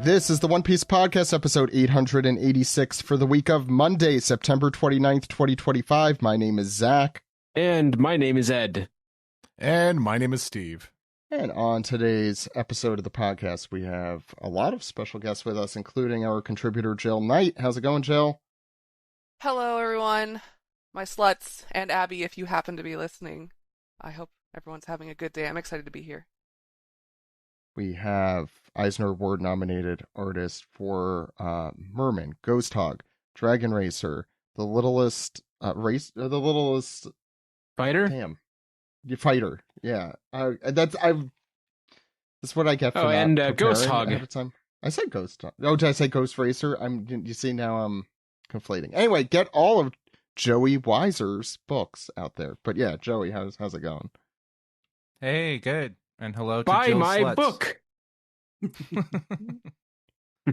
This is the One Piece Podcast, episode 886 for the week of Monday, September 29th, 2025. My name is Zach. And my name is Ed. And my name is Steve. And on today's episode of the podcast, we have a lot of special guests with us, including our contributor, Jill Knight. How's it going, Jill? Hello, everyone. My sluts, and Abby, if you happen to be listening. I hope everyone's having a good day. I'm excited to be here. We have Eisner Award-nominated artist for Mermin, Ghost Hog, Dragon Racer, the Littlest Fighter? Damn. Fighter. Yeah. That's what I get from and Ghost Hog. Every time. I said Ghost Hog. Oh, did I say Ghost Racer? You see, now I'm conflating. Anyway, get all of Joey Weiser's books out there. But yeah, Joey, how's it going? Hey, good. And hello to Buy Jill my Sluts. book.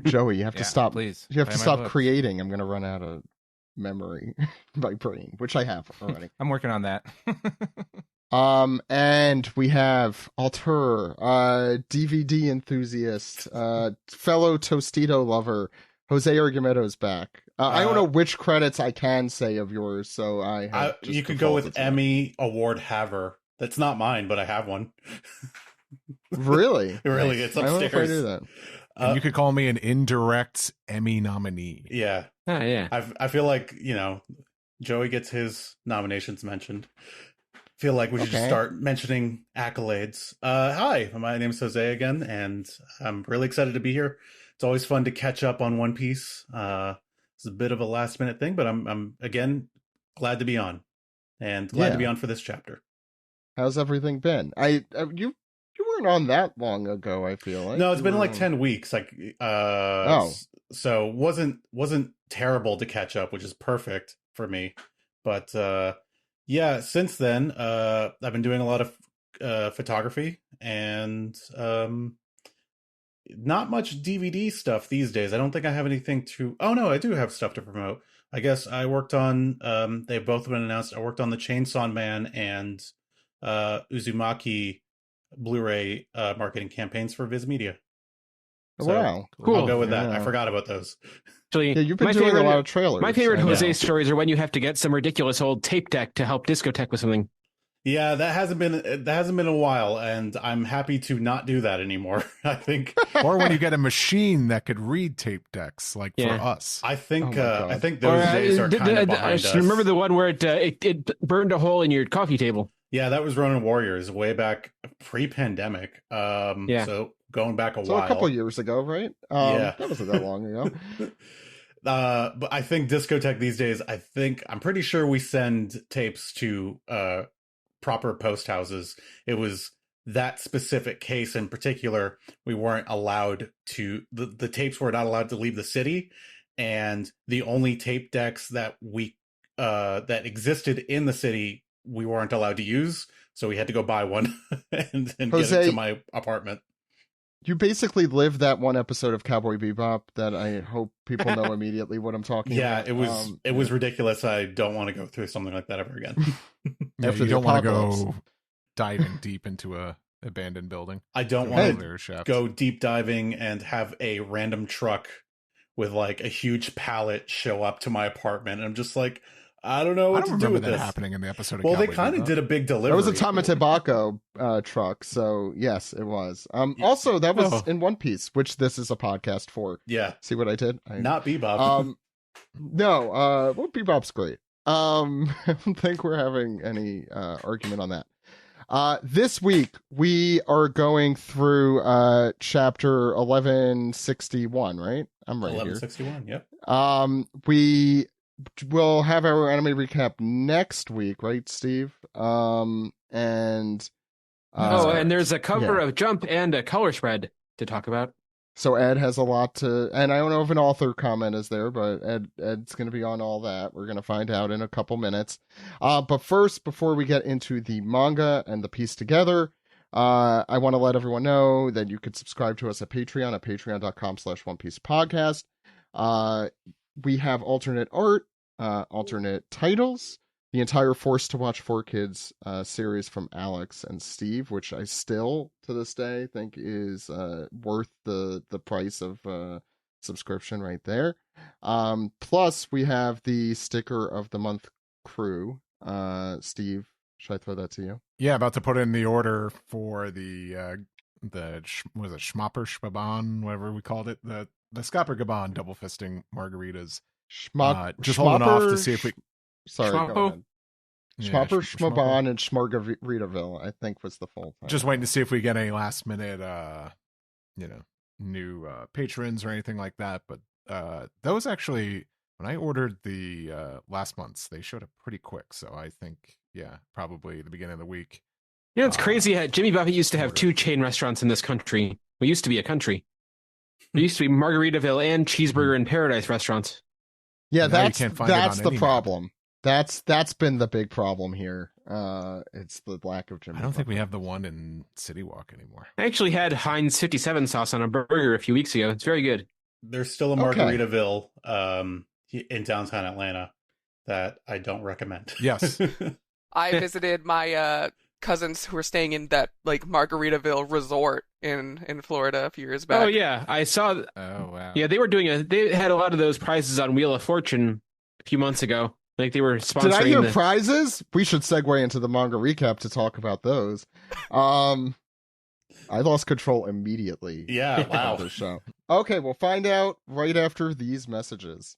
Joey, you have to stop. Please. You have Buy to my stop books. creating. I'm going to run out of memory by brain, which I have already. I'm working on that. And we have Alter, DVD enthusiast, fellow Tostito lover, Jose Argumedo's back. I don't know which credits I can say of yours, so I have just you could go with defaulted to Emmy Award haver. That's not mine, but I have one. Really? Really, Nice. it's I don't know if I upstairs. do that. And you could call me an indirect Emmy nominee. Yeah, Yeah. I feel like, Joey gets his nominations mentioned. Feel like we should just start mentioning accolades. Hi, my name is Jose again, and I'm really excited to be here. It's always fun to catch up on One Piece. It's a bit of a last minute thing, but I'm again glad to be on, and glad to be on for this chapter. How's everything been? You weren't on that long ago, I feel like. No, it's been like 10 weeks. So wasn't terrible to catch up, which is perfect for me. But yeah, since then, I've been doing a lot of photography and not much DVD stuff these days. I don't think I have anything to... Oh, no, I do have stuff to promote. I guess I worked on... they've both been announced. I worked on the Chainsaw Man and Uzumaki Blu-ray marketing campaigns for VIZ Media. So wow. Cool. I'll go with that. Yeah. I forgot about those. Actually, Yeah, you've been doing a lot of trailers. My favorite I know. Jose stories are when you have to get some ridiculous old tape deck to help Discotek with something. Yeah, that hasn't been a while, and I'm happy to not do that anymore. I think, Or when you get a machine that could read tape decks, like for us. I think Oh my God. I think those days are kind of behind us. Remember the one where it burned a hole in your coffee table? Yeah, that was Ronin Warriors way back pre-pandemic. Yeah. So going back a So while. a couple years ago, right? Yeah. That wasn't that long ago. But I think Discotek these days, I'm pretty sure we send tapes to proper post houses. It was that specific case in particular. We weren't allowed to, the tapes were not allowed to leave the city. And the only tape decks that that existed in the city, we weren't allowed to use. So we had to go buy one and Jose, get it to my apartment. You basically lived that one episode of Cowboy Bebop that I hope people know immediately what I'm talking about. Yeah, it was ridiculous. I don't want to go through something like that ever again. Yeah, After you the don't want to apocalypse. go diving deep into a abandoned building. I don't Hey. want to They're shaft. go deep diving and have a random truck with like a huge pallet show up to my apartment. And I'm just like, I don't know I what don't to do remember with that this. happening in the episode of Well, they Cowboy kind of Bebop. did a big delivery. That was a Tamatabako truck, so yes, it was. Also, that was Oh. in One Piece, which this is a podcast for. Yeah, See what I did? not Bebop. No, well, Bebop's great. I don't think we're having any argument on that. This week we are going through chapter 1161, right? I'm right here. 1161. Yep. We will have our anime recap next week, right, Steve? And and there's a cover of Jump and a color spread to talk about. so Ed has a lot to, and I don't know if an author comment is there, but Ed's going to be on all that. We're going to find out in a couple minutes. But first, before we get into the manga and the piece together, I want to let everyone know that you could subscribe to us at patreon.com/OnePiecePodcast. We have alternate art, alternate titles, the entire Forced to Watch 4Kids series from Alex and Steve, which I still, to this day, think is worth the price of subscription right there. Plus, we have the Sticker of the Month crew. Steve, should I throw that to you? Yeah, about to put in the order for the was it Schmopper Schmaban, whatever we called it, the Scopper Gaban double fisting margaritas. Just holding off to see if we. Sorry, go ahead. Schmopper Schmaban and Schmargaritaville, I think was the full time. Just waiting to see if we get any last minute, new patrons or anything like that. But those actually, when I ordered the last month's, they showed up pretty quick. So I think, probably the beginning of the week. Yeah, it's crazy. Jimmy Buffett used to have 2 chain restaurants in this country. We used to be a country. There used to be Margaritaville and Cheeseburger in Paradise restaurants. Yeah, that's the problem. That's been the big problem here. It's the lack of Jimmy. I don't think we have the one in City Walk anymore. I actually had Heinz 57 sauce on a burger a few weeks ago. It's very good. There's still a Margaritaville in downtown Atlanta that I don't recommend. Yes. I visited my cousins who were staying in that Margaritaville resort in Florida a few years back. Oh yeah, I saw. Oh wow. Yeah, they had a lot of those prizes on Wheel of Fortune a few months ago. Like they were sponsoring. Did I hear prizes? We should segue into the manga recap to talk about those. I lost control immediately. Yeah, wow. The show. Okay, we'll find out right after these messages.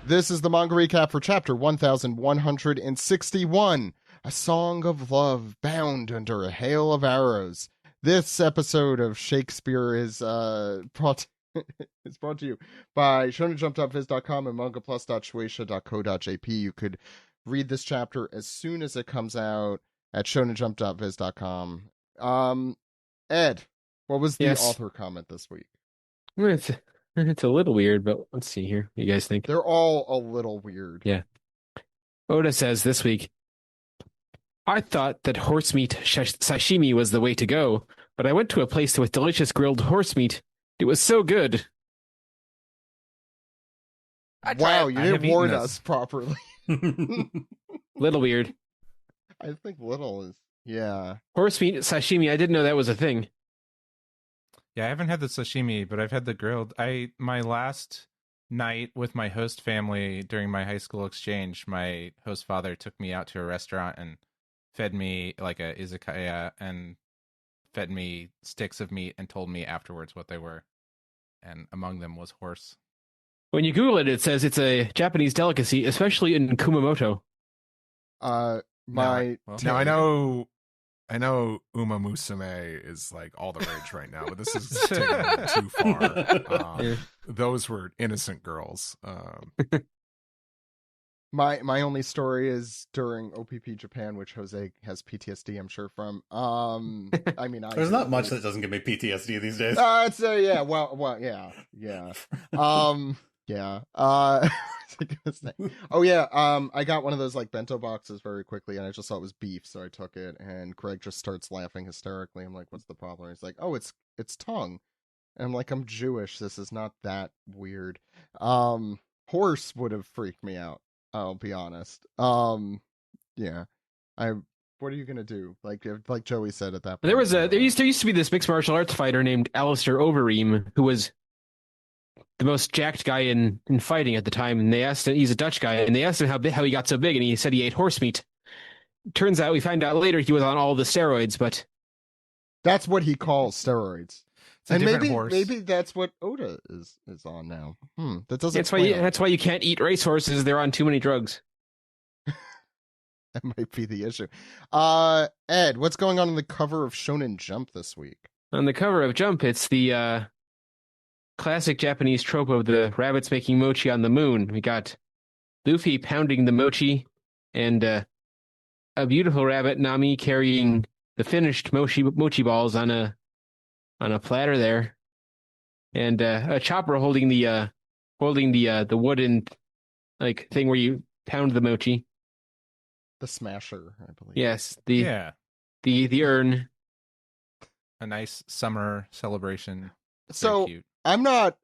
This is the manga recap for chapter 1161, A Song of Love Bound Under a Hail of Arrows. This episode of Shakespeare is brought to you by shonenjump.viz.com and mangaplus.shueisha.co.jp. You could read this chapter as soon as it comes out at shonenjump.viz.com. Ed, what was the author comment this week? It's a little weird, but let's see here. What you guys think? They're all a little weird. Yeah. Oda says this week, I thought that horse meat sashimi was the way to go, but I went to a place with delicious grilled horse meat. It was so good. Wow, you didn't warn us properly. Little weird. I think little is, yeah. Horse meat sashimi, I didn't know that was a thing. Yeah, I haven't had the sashimi, but I've had the grilled. My last night with my host family during my high school exchange, my host father took me out to a restaurant and fed me like a izakaya and fed me sticks of meat and told me afterwards what they were. And among them was horse. When you Google it, it says it's a Japanese delicacy, especially in Kumamoto. Now I know Uma Musume is like all the rage right now, but this is taking it too far. Those were innocent girls. My only story is during OPP Japan, which Jose has PTSD, I'm sure from. I mean, there's not much that doesn't give me PTSD these days. It's yeah, well, yeah. Yeah. Oh yeah. I got one of those like bento boxes very quickly, and I just saw it was beef, so I took it. And Greg just starts laughing hysterically. I'm like, "What's the problem?" He's like, "Oh, it's tongue." And I'm like, "I'm Jewish. This is not that weird." Horse would have freaked me out. I'll be honest. Yeah. What are you gonna do? Like Joey said at that point. There used to be this mixed martial arts fighter named Alistair Overeem who was the most jacked guy in fighting at the time, and they asked him, he's a Dutch guy, and they asked him how he got so big, and he said he ate horse meat. Turns out, we find out later he was on all the steroids, but that's what he calls steroids. And horse. maybe that's what Oda is on now. That doesn't. That's why you can't eat racehorses. They're on too many drugs. That might be the issue. Ed, what's going on the cover of Shonen Jump this week? On the cover of Jump, it's the classic Japanese trope of the rabbits making mochi on the moon. We got Luffy pounding the mochi, and a beautiful rabbit, Nami, carrying the finished mochi balls on a platter there, and a Chopper holding the wooden like thing where you pound the mochi. The Smasher, I believe. Yes, Yeah, the urn. a nice summer celebration. So cute. I'm not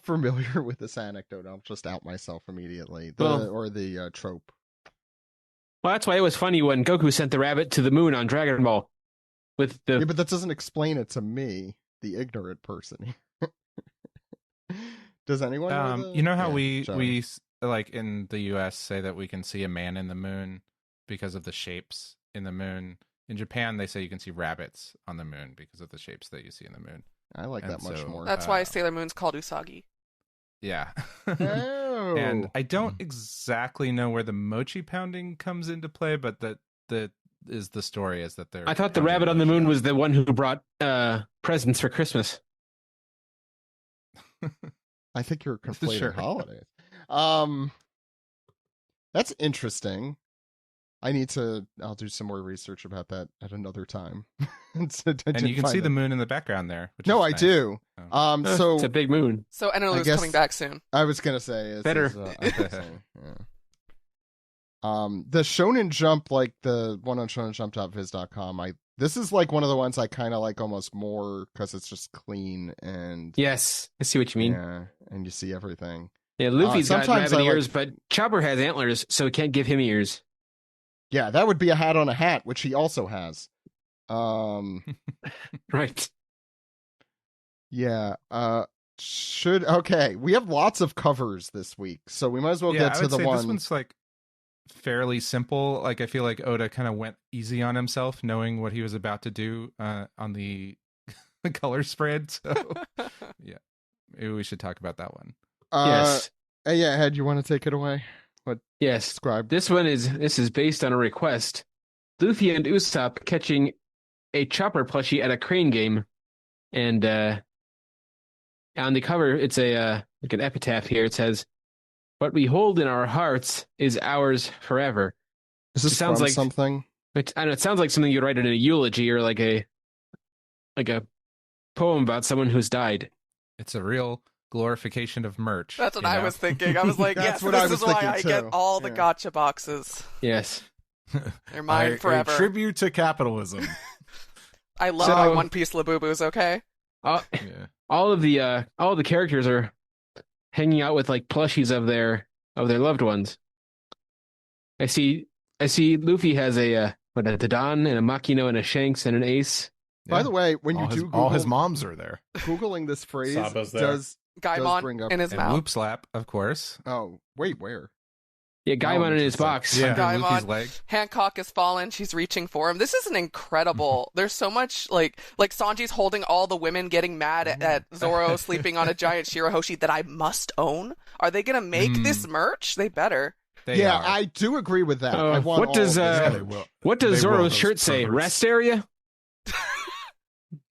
familiar with this anecdote. I'll just out myself immediately. The trope. Well, that's why it was funny when Goku sent the rabbit to the moon on Dragon Ball. With the Yeah, but that doesn't explain it to me, the ignorant person. Does anyone know you know how we Johnny. like in the US say that we can see a man in the moon because of the shapes in the moon. In Japan, they say you can see rabbits on the moon because of the shapes that you see in the moon. I like And that much so, more. That's why Sailor Moon's called Usagi. Yeah. Oh. And I don't exactly know where the mochi pounding comes into play, but that is the story, is that they're I thought the pounding rabbit on the mochi. moon was the one who brought presents for Christmas. I think you're conflating Sure. holidays. That's interesting. I'll do some more research about that at another time. And you can see the moon in the background there. Which No, is I nice. do. Oh. So It's a big moon. So I Enderloo's guess- coming back soon. I was gonna say Better. yeah. The Shonen Jump, like the one on shonenjump.viz.com, this is like one of the ones I kind of like almost more because it's just clean and Yes, I see what you mean. yeah, and you see everything. Yeah, Luffy's got sometimes rabbit I like- ears, but Chopper has antlers, so we can't give him ears. Yeah, that would be a hat on a hat, which he also has. Right. Yeah. Okay. We have lots of covers this week, so we might as well Yeah, get I to would the say one. this one's like fairly simple. Like I feel like Oda kind of went easy on himself, knowing what he was about to do on the color spread. So yeah, maybe we should talk about that one. Yes. Yeah, Ed, you want to take it away? Yes. Describe. This is based on a request. Luffy and Usopp catching a Chopper plushie at a crane game, and on the cover it's a like an epitaph here. It says, "What we hold in our hearts is ours forever." Is this sounds from like something? I don't know, it sounds like something you'd write in a eulogy or like a poem about someone who's died. It's a real glorification of merch. That's what you I know? was thinking. I was like, That's yes, what I this was is why thinking, I too. get all the Yeah. gotcha boxes. Yes. They're mine forever. A tribute to capitalism. I love So- my One Piece Labubus, okay? Yeah. All of the characters are hanging out with like plushies of their loved ones. I see Luffy has a Don and a Makino and a Shanks and an Ace. By the way, when all you his, do Google, all his moms are there. Googling this phrase Saba's there. does bring Gaimon up- in his And mouth. Whoop Slap, of course. Oh, wait, where? Yeah, Gaimon in his interesting. box. Yeah. Under Gaimon. Luffy's leg. Hancock has fallen. She's reaching for him. This is an incredible. There's so much like Sanji's holding all the women getting mad at Zoro sleeping on a giant Shirahoshi that I must own. Are they gonna make this merch? They better. They Yeah, are. I do agree with that. I want what all does of this Yeah, merch. they will. what does They will, Zoro's those shirt say? perverts. Rest area?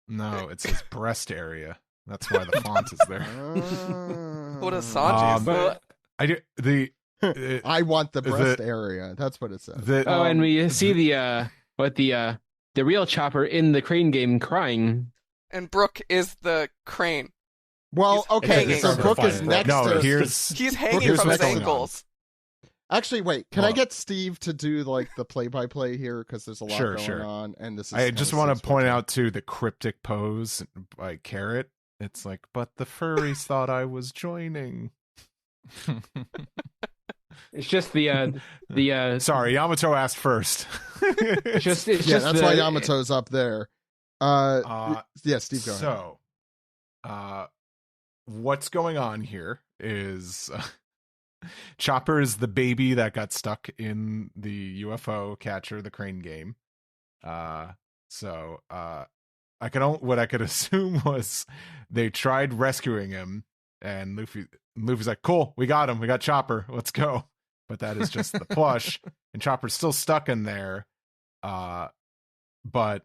No, it says breast area. That's why the font is there. What does Sanji say? Well, I do the. I want the breast The- area. That's what it says. oh, and we see the real Chopper in the crane game crying. And Brooke is the crane. Well, He's okay, hanging. so Brooke is No, next no, to. here's He's hanging here's from his what's going on. ankles. Actually, wait. Can Hold I get Steve to do like the play-by-play here because there's a lot Sure, going sure. on, and this is. I just kinda want to point switching. out to the cryptic pose by Carrot. It's like, but the furries thought I was joining. It's just the Sorry, Yamato asked first. it's just Yeah, that's the, why Yamato's up there. Yeah, Steve, go ahead. So, what's going on here is Chopper is the baby that got stuck in the UFO catcher, the crane game. What I could assume was they tried rescuing him, and Luffy's like, "Cool, we got him. We got Chopper. Let's go." But that is just the plush, and Chopper's still stuck in there. But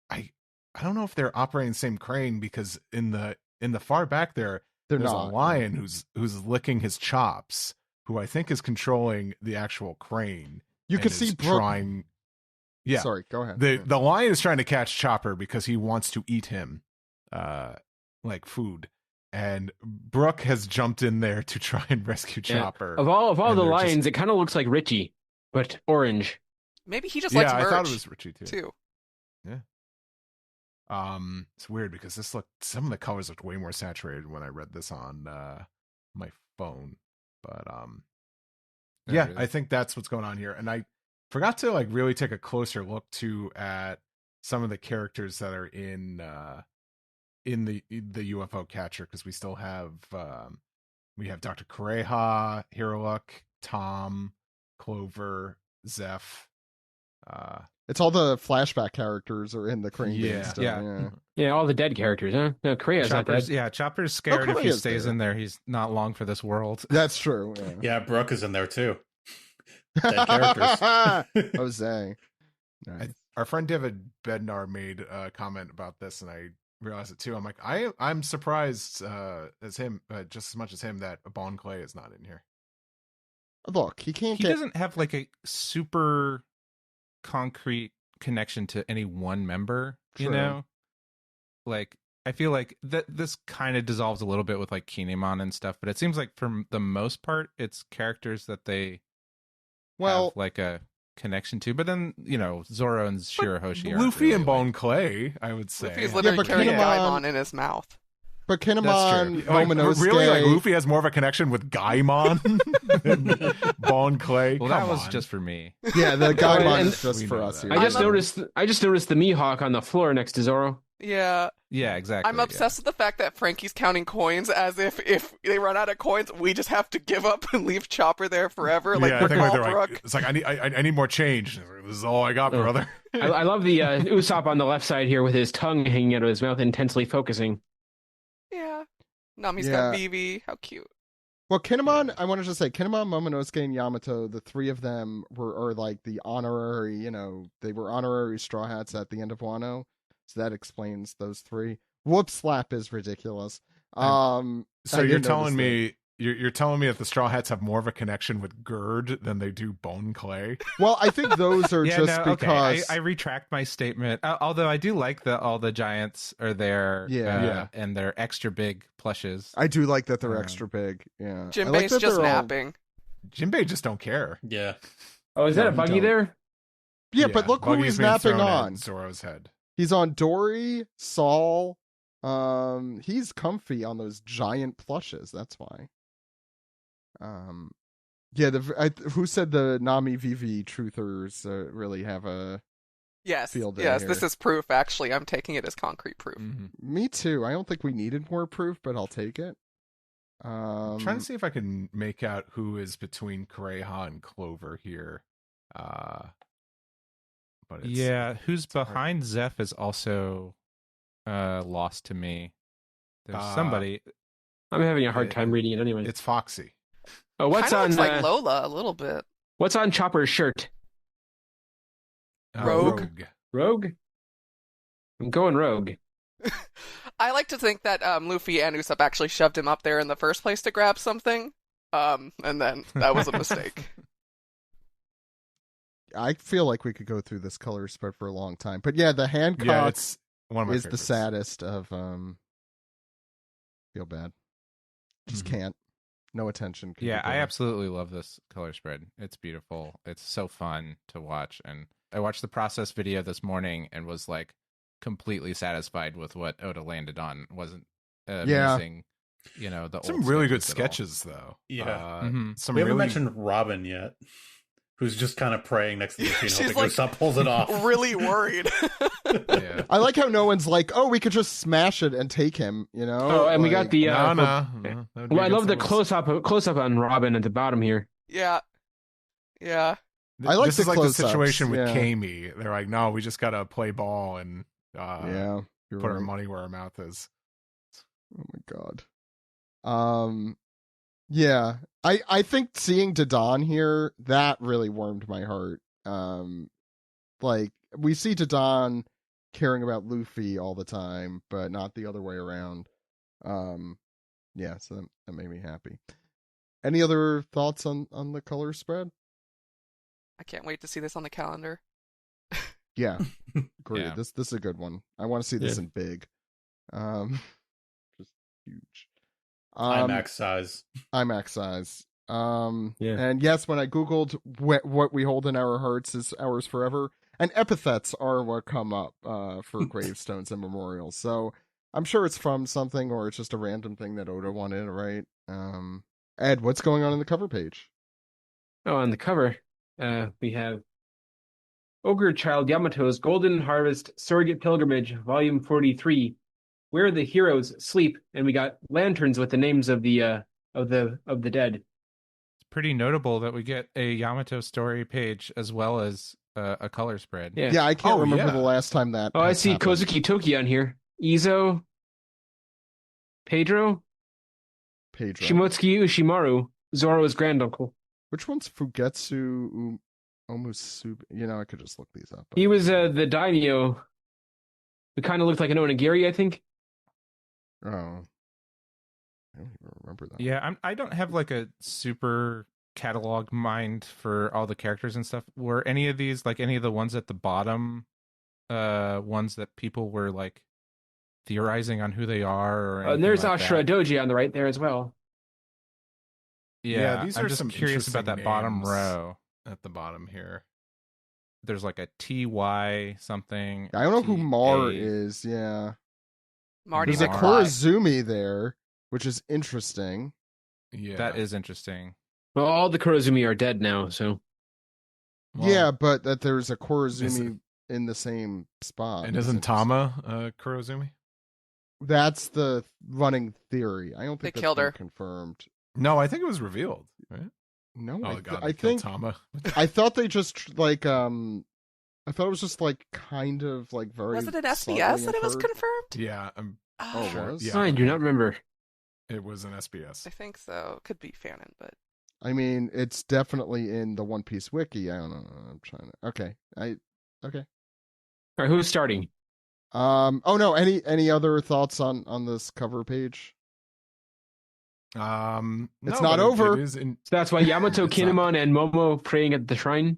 I don't know if they're operating the same crane, because in the far back there's not. a lion who's licking his chops, who I think is controlling the actual crane. You and can is see Brooke. trying. Yeah, Sorry, go ahead. the lion is trying to catch Chopper because he wants to eat him, like food. and Brooke has jumped in there to try and rescue Chopper. Of all the lions, just... it kind of looks like Richie, but orange. Maybe he just likes merch. I thought it was Richie too. Yeah. It's weird because some of the colors looked way more saturated when I read this on my phone. But really. I think that's what's going on here. And I forgot to like really take a closer look too at some of the characters that are in the UFO catcher, because we still have we have Dr. Kureha, Hiruluk, Tom, Clover, Zeph. It's all the flashback characters are in the crane game still. Yeah, all the dead characters, huh? No, Kureha's not dead. Yeah, Chopper's scared if he stays in there. He's not long for this world. That's true. Yeah, Brooke is in there too. Dead characters. Jose. Nice. Our friend David Bednar made a comment about this, and I realized it too. I'm like, I'm surprised as him, just as much as him, that Bon Clay is not in here. Look, he doesn't have like a super concrete connection to any one member. You know, like I feel like this kind of dissolves a little bit with like Kinemon and stuff, but it seems like for the most part, it's characters that they have like a connection to. But then, you know, Zoro and Shirahoshi are Luffy really and Bone Clay, I would say. Luffy's literally carrying Gaimon in his mouth. But Kinemon, Momonosuke... Really? Like, Luffy has more of a connection with Gaimon than Bone Clay? Well, that was just for me. Yeah, the Gaimon is just for us here. I just noticed the Mihawk on the floor next to Zoro. Yeah. Yeah, exactly. I'm obsessed with the fact that Frankie's counting coins as if they run out of coins, we just have to give up and leave Chopper there forever. Like, I think like they're like, it's like, I need more change. This is all I got, brother. I love the Usopp on the left side here with his tongue hanging out of his mouth, intensely focusing. Yeah. Nami's got Vivi. How cute. Well, Kinemon, I wanted to say, Kinemon, Momonosuke, and Yamato, the three of them are like the honorary, they were honorary Straw Hats at the end of Wano. So that explains those three. Whoop Slap is ridiculous. So you're telling me that the Straw Hats have more of a connection with Gerd than they do Bone Clay? Well, I think those are because okay. I retract my statement. Although I do like that all the giants are there, and they're extra big plushes. I do like that they're extra big. Yeah, Jinbei's like just napping. Jinbei just don't care. Yeah. Oh, is that a Buggy there? Yeah, but look who he's napping on. Zoro's head. He's on Dory, Saul. He's comfy on those giant plushes. That's why. Who said the Nami Vivi truthers really have a field in here? This is proof. Actually, I'm taking it as concrete proof. Mm-hmm. Me too. I don't think we needed more proof, but I'll take it. I'm trying to see if I can make out who is between Kureha and Clover here. But who's behind Zeph is also lost to me. There's somebody. I'm having a hard time reading it anyway. It's Foxy. Oh, what's on? Looks like Lola a little bit. What's on Chopper's shirt? Rogue. Rogue. I'm going Rogue. I like to think that Luffy and Usopp actually shoved him up there in the first place to grab something, and then that was a mistake. I feel like we could go through this color spread for a long time, but yeah, the Hancock it's one of my is favorites. the saddest of. Feel bad. Just can't. No attention. Yeah, I absolutely love this color spread. It's beautiful. It's so fun to watch, and I watched the process video this morning and was like completely satisfied with what Oda landed on. Wasn't missing, the some really good sketches though. Yeah, some we haven't mentioned Robin yet, who's just kind of praying next to the machine, hoping like, Usopp pulls it off. Really worried. Yeah. I like how no one's like, "Oh, we could just smash it and take him," Oh, and we got the no. Well, I love the close up on Robin at the bottom here. Yeah. I like this is like the situation with yeah. Kami. They're like, no, we just gotta play ball and put right. our money where our mouth is. Oh my god. Yeah, I think seeing Dadan here, that really warmed my heart. Like we see Dadan caring about Luffy all the time, but not the other way around. Yeah, so that made me happy. Any other thoughts on the color spread? I can't wait to see this on the calendar. Yeah, great. Yeah. This is a good one. I want to see this in big. Just huge. IMAX size. IMAX size. Yeah. And yes, when I Googled what we hold in our hearts is ours forever, and epithets are what come up for gravestones and memorials. So I'm sure it's from something, or it's just a random thing that Oda wanted to write. Ed, what's going on the cover page? Oh, on the cover, we have Ogre Child Yamato's Golden Harvest Surrogate Pilgrimage, Volume 43, Where the Heroes Sleep, and we got lanterns with the names of the dead. It's pretty notable that we get a Yamato story page as well as a color spread. Yeah, I can't remember the last time that. Oh, I see happened. Kozuki Toki on here. Izo, Pedro, Shimotsuki Ushimaru, Zoro's granduncle. Which one's Fugetsu Omusubi? I could just look these up. He was the daimyo. It kind of looked like an onigiri, I think. Oh, I don't even remember that. Yeah, I don't have like a super catalog mind for all the characters and stuff. Were any of these like any of the ones at the bottom, ones that people were like theorizing on who they are? Or and there's like Ashura that? Doji on the right there as well. Yeah, these I'm are just some curious about that bottom row at the bottom here. There's like a TY something. I don't know who TA. Mar is. Yeah, Marty there's a McFly. Kurozumi there, which is interesting. Yeah, That is interesting. Well, all the Kurozumi are dead now, so. Well, Yeah, but that there's a Kurozumi in the same spot. And isn't Tama Kurozumi? That's the running theory. I don't think They that's killed been her. confirmed. No, I think it was revealed. Right? No, Oh god, I they killed think Tama. I thought they just like I thought it was just like kind of like very. Was it an subtly SBS that it was inferred. confirmed? Yeah, I'm Oh, sure. it was? Yeah, I do not remember. it was an SBS. I think so. Could be fanon, but I mean, it's definitely in the One Piece wiki. I don't know. I'm trying to. Okay, okay. All right, who's starting? Oh no. Any other thoughts on this cover page? It's not over. It is in... So that's why Yamato, It's not. Kinemon, and Momo praying at the shrine.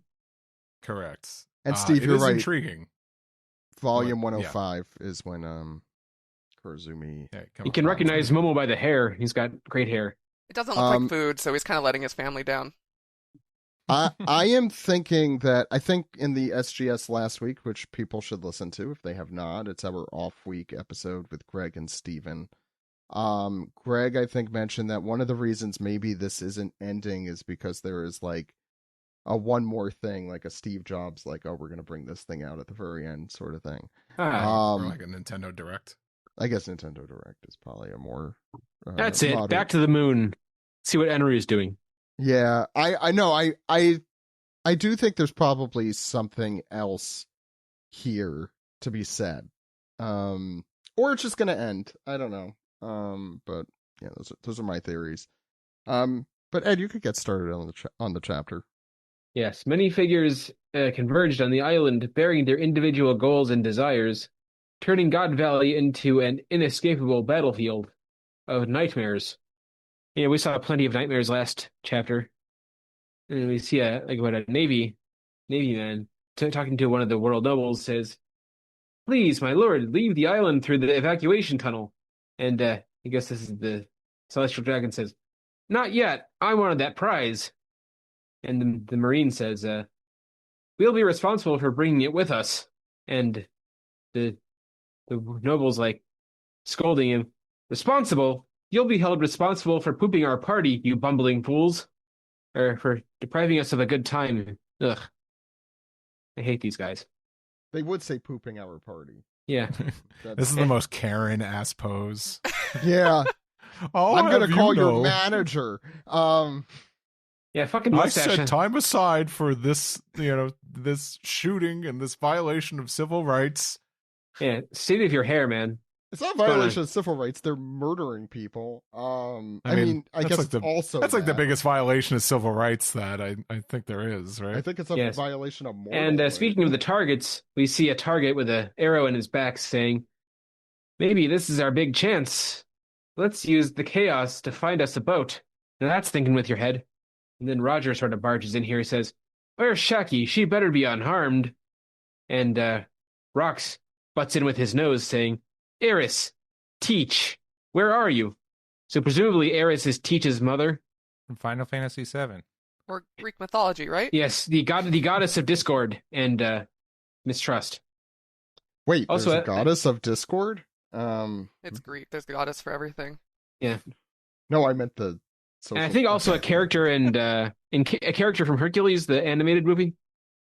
Correct. And Steve, it you're is right. Intriguing. Volume What? 105 is when Kurozumi. Yeah, You can recognize Momo by the hair. He's got great hair. it doesn't look like food, so he's kind of letting his family down. I am thinking that I think in the SGS last week, which people should listen to if they have not, it's our off week episode with Greg and Steven. Greg, I think, mentioned that one of the reasons maybe this isn't ending is because there is like a one more thing, like a Steve Jobs, like, oh, we're gonna bring this thing out at the very end sort of thing. Ah, or like a Nintendo Direct. I guess Nintendo Direct is probably a more that's it. moderate- Back to the moon. See what Enru is doing. Yeah, I know. I do think there's probably something else here to be said. Or it's just gonna end. I don't know. But yeah, those are my theories. But Ed, you could get started on the chapter. Yes, many figures converged on the island, bearing their individual goals and desires, turning God Valley into an inescapable battlefield of nightmares. Yeah, we saw plenty of nightmares last chapter. And we see a Navy man talking to one of the world nobles says, "Please, my lord, leave the island through the evacuation tunnel." And I guess this is the Celestial Dragon says, "Not yet. I wanted that prize." And the Marine says, "We'll be responsible for bringing it with us." And the noble's like scolding him, "Responsible? You'll be held responsible for pooping our party, you bumbling fools. Or for depriving us of a good time." Ugh. I hate these guys. They would say pooping our party. Yeah. This is the most Karen ass pose. Yeah. Oh, I'm gonna have call you your know. manager. Yeah, fucking I mustache. set time aside for this, this shooting and this violation of civil rights. Yeah, state of your hair, man. It's not violation of civil rights. They're murdering people. I mean, I that's guess like it's also that's like the that. biggest violation of civil rights that I think there is, right? I think it's a Yes. violation of moral. And speaking of the targets, we see a target with an arrow in his back saying, "Maybe this is our big chance. Let's use the chaos to find us a boat." Now that's thinking with your head. And then Roger sort of barges in here. He says, "Where's Shakky? She better be unharmed." And Rox butts in with his nose saying, "Eris, teach, where are you?" So presumably Eris is Teach's mother. From Final Fantasy VII. Or Greek mythology, right? Yes, the goddess of discord and mistrust. Wait, Also, there's a goddess of discord? It's Greek. There's the goddess for everything. Yeah. No, I meant the. And I think also a character a character from Hercules, the animated movie.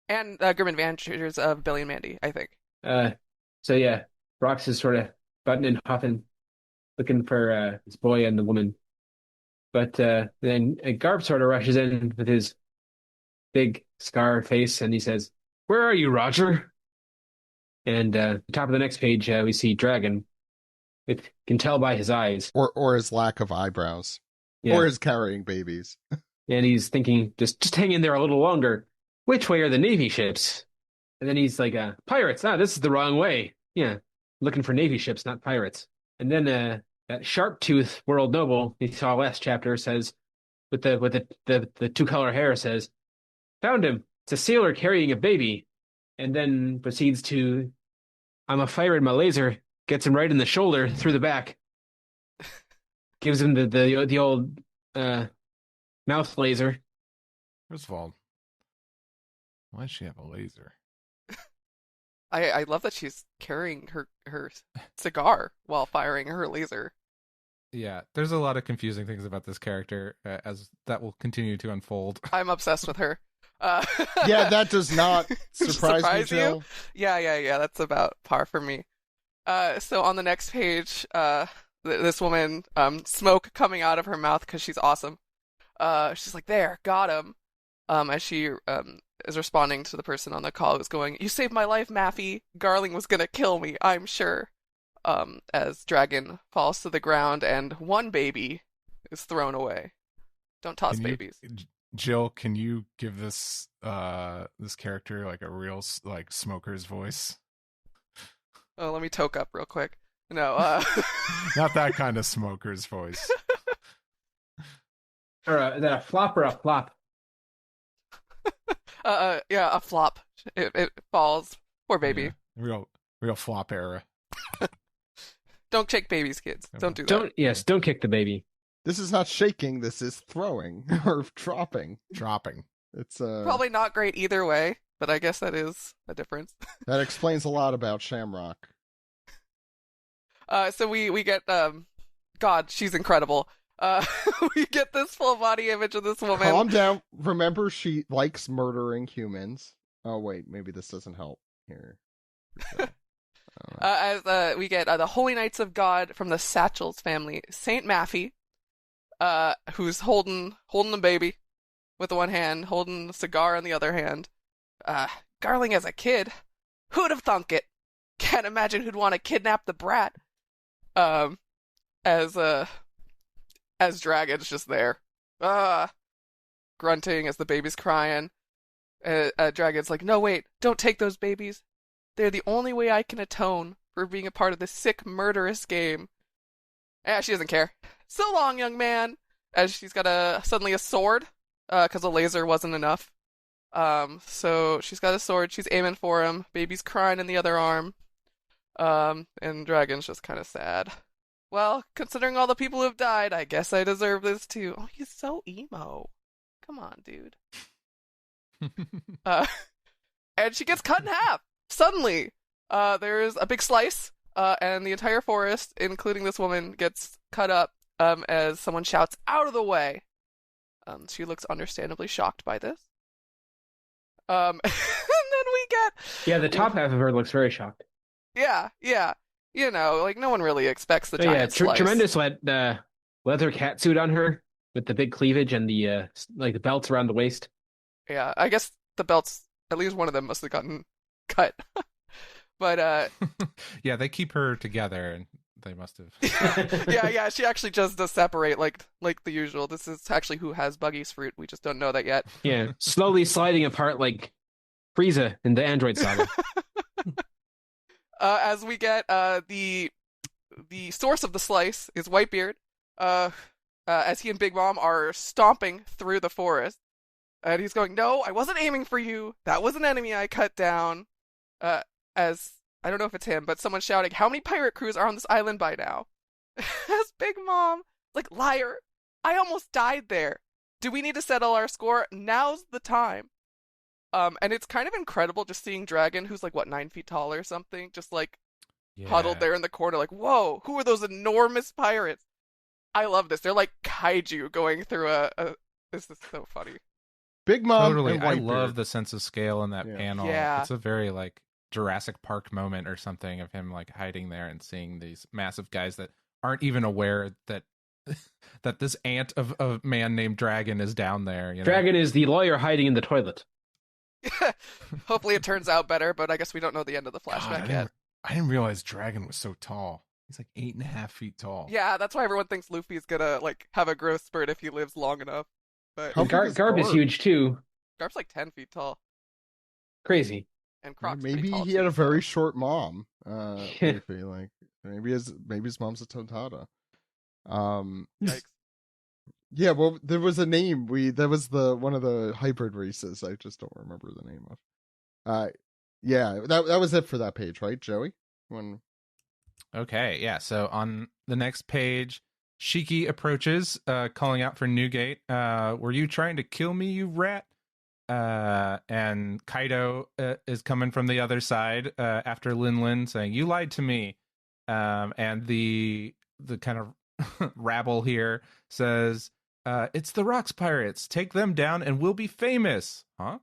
And Grim Adventures of Billy and Mandy, I think. So yeah, Brox is sort of button and huffing, looking for his boy and the woman. But then Garp sort of rushes in with his big scar face, and he says, "Where are you, Roger?" And the top of the next page, we see Dragon. It can tell by his eyes, or his lack of eyebrows, or his carrying babies. And he's thinking, just hang in there a little longer. Which way are the Navy ships? And then he's like, pirates. This is the wrong way. Yeah, looking for Navy ships, not pirates. And then that Sharp-Tooth World Noble he saw last chapter says, with the two-color hair, says, "Found him. It's a sailor carrying a baby." And then proceeds to, "I'm a fire in my laser." Gets him right in the shoulder through the back. Gives him the old mouth laser. First of all, why does she have a laser? I love that she's carrying her cigar while firing her laser. Yeah, there's a lot of confusing things about this character as that will continue to unfold. I'm obsessed with her. Yeah, that does not surprise me, Jill. Yeah, that's about par for me. So on the next page, this woman, smoke coming out of her mouth because she's awesome. She's like, "There, got him." As she is responding to the person on the call who's going, "You saved my life, Maffy. Garling was gonna kill me, I'm sure." As Dragon falls to the ground and one baby is thrown away. Don't toss babies. Jill, can you give this this character like a real like smoker's voice? Oh, let me toke up real quick. No, not that kind of smoker's voice. Or is that a flop or a flop? Yeah, a flop. It falls. Poor baby. Yeah, real flop era. Don't shake babies, kids. Don't do that. Don't kick the baby. This is not shaking. This is throwing or dropping. Dropping. It's probably not great either way, but I guess that is a difference. That explains a lot about Shamrock. So we get God, she's incredible. We get this full body image of this woman. Calm down. Remember, she likes murdering humans. Oh wait, maybe this doesn't help here. As we get the Holy Knights of God from the Satchels family, Saint Maffy, who's holding the baby with one hand, holding the cigar in the other hand. Garling as a kid, who'd have thunk it? Can't imagine who'd want to kidnap the brat. As Dragon's just there, grunting as the baby's crying. Dragon's like, "No, wait, don't take those babies. They're the only way I can atone for being a part of this sick, murderous game." She doesn't care. "So long, young man." As she's got suddenly a sword, because a laser wasn't enough. So she's got a sword. She's aiming for him. Baby's crying in the other arm. And Dragon's just kind of sad. "Well, considering all the people who've died, I guess I deserve this too." Oh, he's so emo. Come on, dude. And she gets cut in half. Suddenly, there's a big slice, and the entire forest, including this woman, gets cut up, as someone shouts, "Out of the way!" She looks understandably shocked by this. And then we get... Yeah, the top half of her looks very shocked. Yeah. You know, like, no one really expects the giant slice. Tremendous leather catsuit on her with the big cleavage and the the belts around the waist. Yeah, I guess the belts, at least one of them must have gotten cut. But yeah, they keep her together, and they must have. yeah, she actually just does separate like the usual. This is actually who has Buggy's fruit. We just don't know that yet. Yeah, slowly sliding apart like Frieza in the Android Saga. As we get the source of the slice is Whitebeard, as he and Big Mom are stomping through the forest, and he's going, "No, I wasn't aiming for you. That was an enemy I cut down." As I don't know if it's him, but someone's shouting, "How many pirate crews are on this island by now?" As Big Mom Like, liar, I almost died there. Do we need to settle our score? Now's the time. And it's kind of incredible just seeing Dragon, who's like, what, 9 feet tall or something, just like huddled there in the corner, like, whoa, who are those enormous pirates? I love this. They're like kaiju going through this is so funny. Big Mom Totally. and I Whitebeard. love the sense of scale in that panel. Yeah. It's a very like Jurassic Park moment or something of him like hiding there and seeing these massive guys that aren't even aware that that this ant of a man named Dragon is down there. You know? Dragon is the lawyer hiding in the toilet. Hopefully it turns out better, but I guess we don't know the end of the flashback yet. I didn't realize Dragon was so tall. He's like 8.5 feet tall. Yeah, that's why everyone thinks Luffy's gonna like have a growth spurt if he lives long enough. But Garp is huge too. Garp's like 10 feet tall. Crazy. And Croc's maybe tall he too, had a so. very short mom. Luffy, like maybe his mom's a Tontada. Yikes. Yeah, well, there was a name. That was one of the hybrid races. I just don't remember the name of. Yeah, that was it for that page, right, Joey? Okay, yeah. So on the next page, Shiki approaches, calling out for Newgate. Were you trying to kill me, you rat? And Kaido is coming from the other side after Lin saying, "You lied to me." And the kind of rabble here says, "It's the Rocks Pirates. Take them down and we'll be famous." Huh?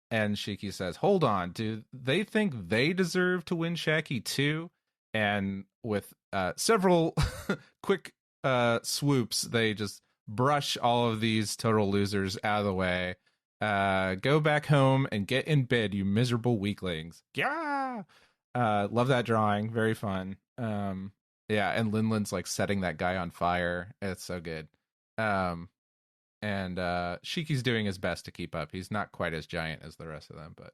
And Shiki says, "Hold on. Do they think they deserve to win Shaggy too?" And with several quick swoops, they just brush all of these total losers out of the way. Go back home and get in bed, you miserable weaklings. Yeah. Love that drawing. Very fun. Yeah, and Lin's like setting that guy on fire. It's so good. And Shiki's doing his best to keep up. He's not quite as giant as the rest of them, but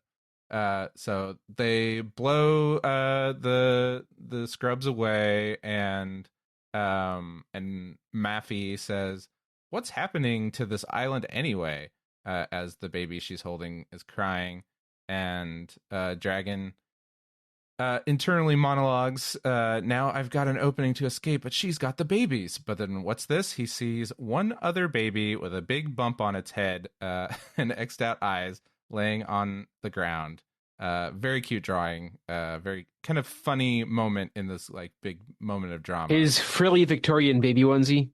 so they blow the scrubs away, and Maffy says, "What's happening to this island anyway?" As the baby she's holding is crying, and Dragon internally monologues, "Now I've got an opening to escape, but she's got the babies." But then what's this? He sees one other baby with a big bump on its head and X'd out eyes laying on the ground. Very cute drawing. Very kind of funny moment in this like big moment of drama. His frilly Victorian baby onesie.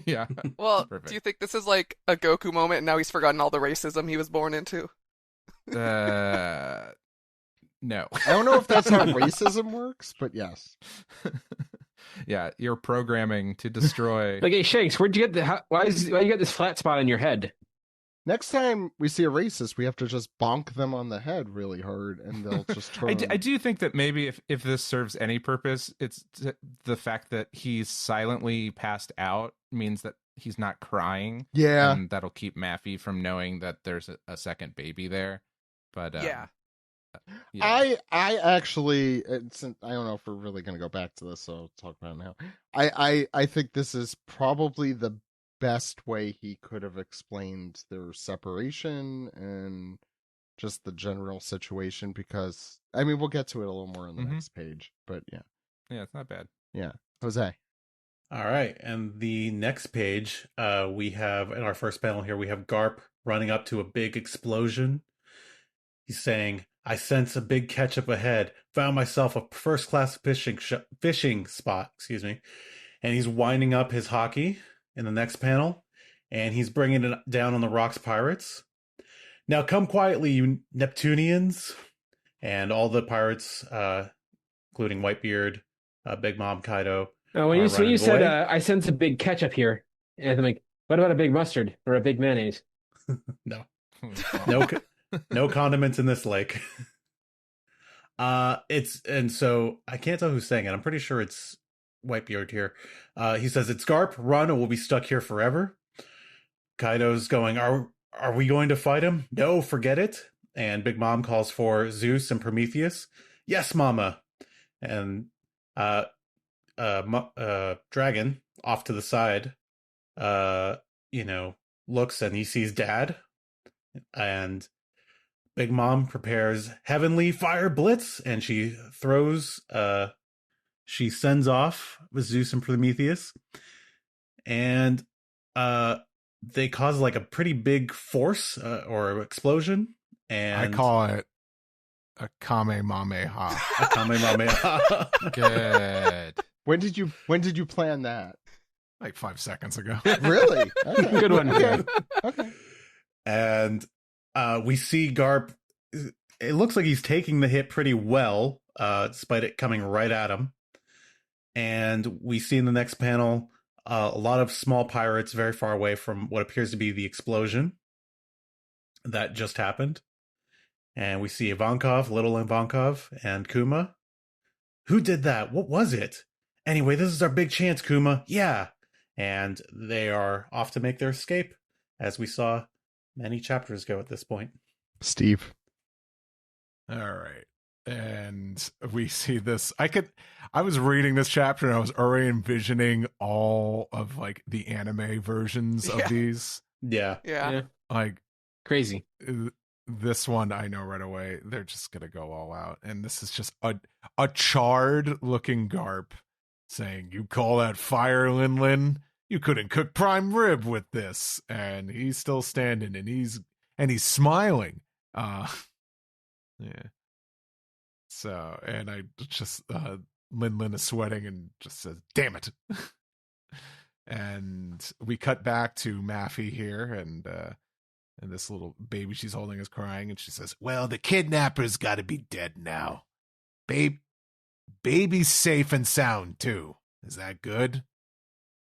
Yeah. Well, do you think this is like a Goku moment and now he's forgotten all the racism he was born into? No. I don't know if that's how racism works, but yes. Yeah, you're programming to destroy. Like, hey, Shanks, where'd you get why you got this flat spot on your head? Next time we see a racist, we have to just bonk them on the head really hard, and they'll just turn. I do think that maybe if this serves any purpose, it's the fact that he's silently passed out means that he's not crying. Yeah. And that'll keep Maffy from knowing that there's a second baby there. But yeah. I actually, I don't know if we're really going to go back to this, so I'll talk about it now. I think this is probably the best way he could have explained their separation and just the general situation, because I mean we'll get to it a little more on the next page, but yeah, it's not bad. Yeah. Jose. All right, and the next page, we have in our first panel here, we have Garp running up to a big explosion. He's saying, "I sense a big catch up ahead. Found myself a first-class fishing spot." Excuse me. And he's winding up his hockey in the next panel, and he's bringing it down on the Rocks Pirates. "Now come quietly, you Neptunians." And all the pirates, including Whitebeard, Big Mom, Kaido. When you said, "I sense a big ketchup here," and I'm like, what about a big mustard or a big mayonnaise? No. No condiments in this lake. And so I can't tell who's saying it. I'm pretty sure it's Whitebeard here. He says, "It's Garp, run or we'll be stuck here forever." Kaido's going, Are we going to fight him? No, forget it. And Big Mom calls for Zeus and Prometheus. "Yes, Mama." And Dragon off to the side, looks and he sees Dad. And Big Mom prepares Heavenly Fire Blitz, and she throws she sends off with Zeus and Prometheus, and they cause like a pretty big force or explosion. And I call it a Kamehameha. A Kamehameha. Good. When did you plan that? Like 5 seconds ago. Really? Okay. Good one. Okay. Okay. And we see Garp. It looks like he's taking the hit pretty well, despite it coming right at him. And we see in the next panel a lot of small pirates very far away from what appears to be the explosion that just happened. And we see Ivankov, little Ivankov, and Kuma. Who did that? What was it? Anyway, this is our big chance, Kuma. Yeah. And they are off to make their escape, as we saw many chapters ago at this point. Steve. All right. And we see this. I was reading this chapter and I was already envisioning all of like the anime versions of these. Yeah. Like Crazy. This one, I know right away, they're just going to go all out. And this is just a charred looking Garp saying, "You call that fire, Lin Lin? You couldn't cook prime rib with this." And he's still standing and he's smiling. Yeah. So, and I just, Lin Lin is sweating and just says, "Damn it." And we cut back to Maffy here, and this little baby she's holding is crying, and she says, "Well, the kidnapper's got to be dead now. Baby's safe and sound, too. Is that good?"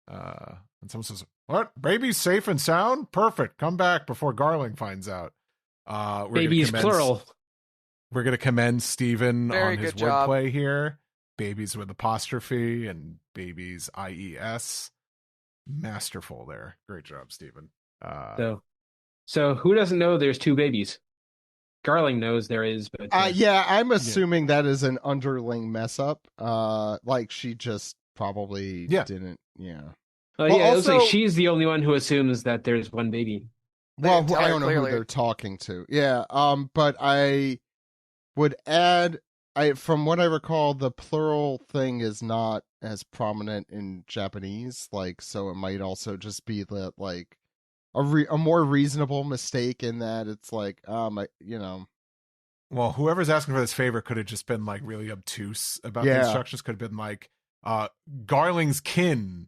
And someone says, "What? Baby's safe and sound? Perfect. Come back before Garling finds out." Babies plural. We're going to commend Steven Very on his good job. wordplay here. Babies with apostrophe and babies IES. Masterful there. Great job, Steven. So who doesn't know there's two babies? Garling knows there is, but yeah, I'm assuming that is an underling mess up. Like she just probably didn't. Yeah. Well, Well, yeah, it looks also- like she's the only one who assumes that there's one baby. Well, They I don't know clearly- who they're talking to. Yeah. But I would add, from what I recall, the plural thing is not as prominent in Japanese. Like, so it might also just be that like a more reasonable mistake in that it's like, Well, whoever's asking for this favor could have just been like really obtuse about the Yeah. instructions. Could have been like, Garling's kin.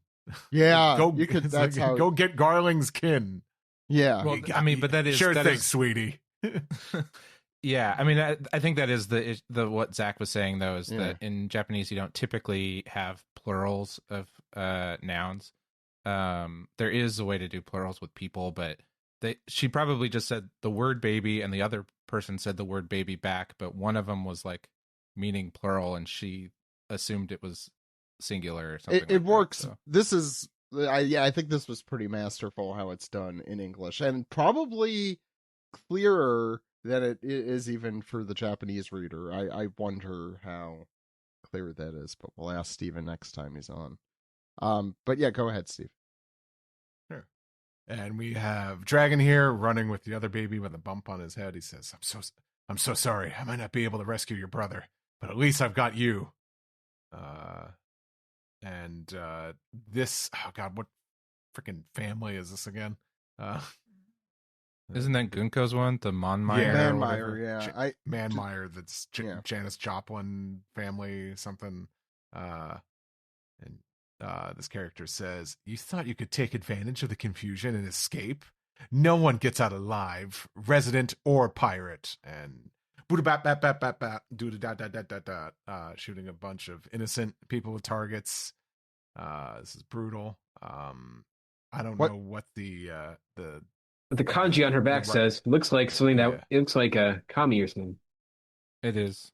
yeah, Go, you could. it's That's like, how. go get Garling's kin. Yeah. Well, I mean, but that is sure that thing, is- sweetie. Yeah, I mean, I think that is the what Zach was saying though is Yeah. that in Japanese you don't typically have plurals of nouns. There is a way to do plurals with people, but she probably just said the word baby and the other person said the word baby back, but one of them was like meaning plural and she assumed it was singular or something. It like works. That, so. This is, I think this was pretty masterful how it's done in English, and probably clearer than it is even for the Japanese reader. I wonder how clear that is, but we'll ask Steven next time he's on. But yeah, go ahead, Steve. Sure. And we have Dragon here running with the other baby with a bump on his head. He says, I'm so sorry. I might not be able to rescue your brother, but at least I've got you." This, oh God, what freaking family is this again? Isn't that Gunko's one? The Monmeyer? Yeah, or Manmeyer, whatever? yeah. Manmeyer, that's Yeah. Janis Joplin family, something. This character says, "You thought you could take advantage of the confusion and escape? No one gets out alive, resident or pirate." And shooting a bunch of innocent people with targets. This is brutal. I don't know what the But the kanji on her back Right. says looks like something that Yeah. it looks like a kami or something. It is.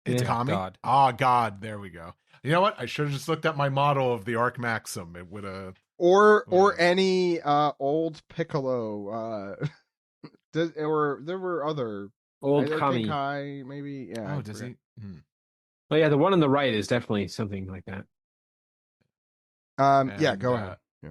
It's Yeah. Kami? God. Oh, God. There we go. You know what? I should have just looked at my model of the Arc Maxim. It would have. Or Yeah. any old Piccolo. Or there were other Old I kami. think Kai, maybe. Yeah. I Oh, does forget. he? Oh yeah, the one on the right is definitely something like that. Yeah, And, go ahead. Yeah.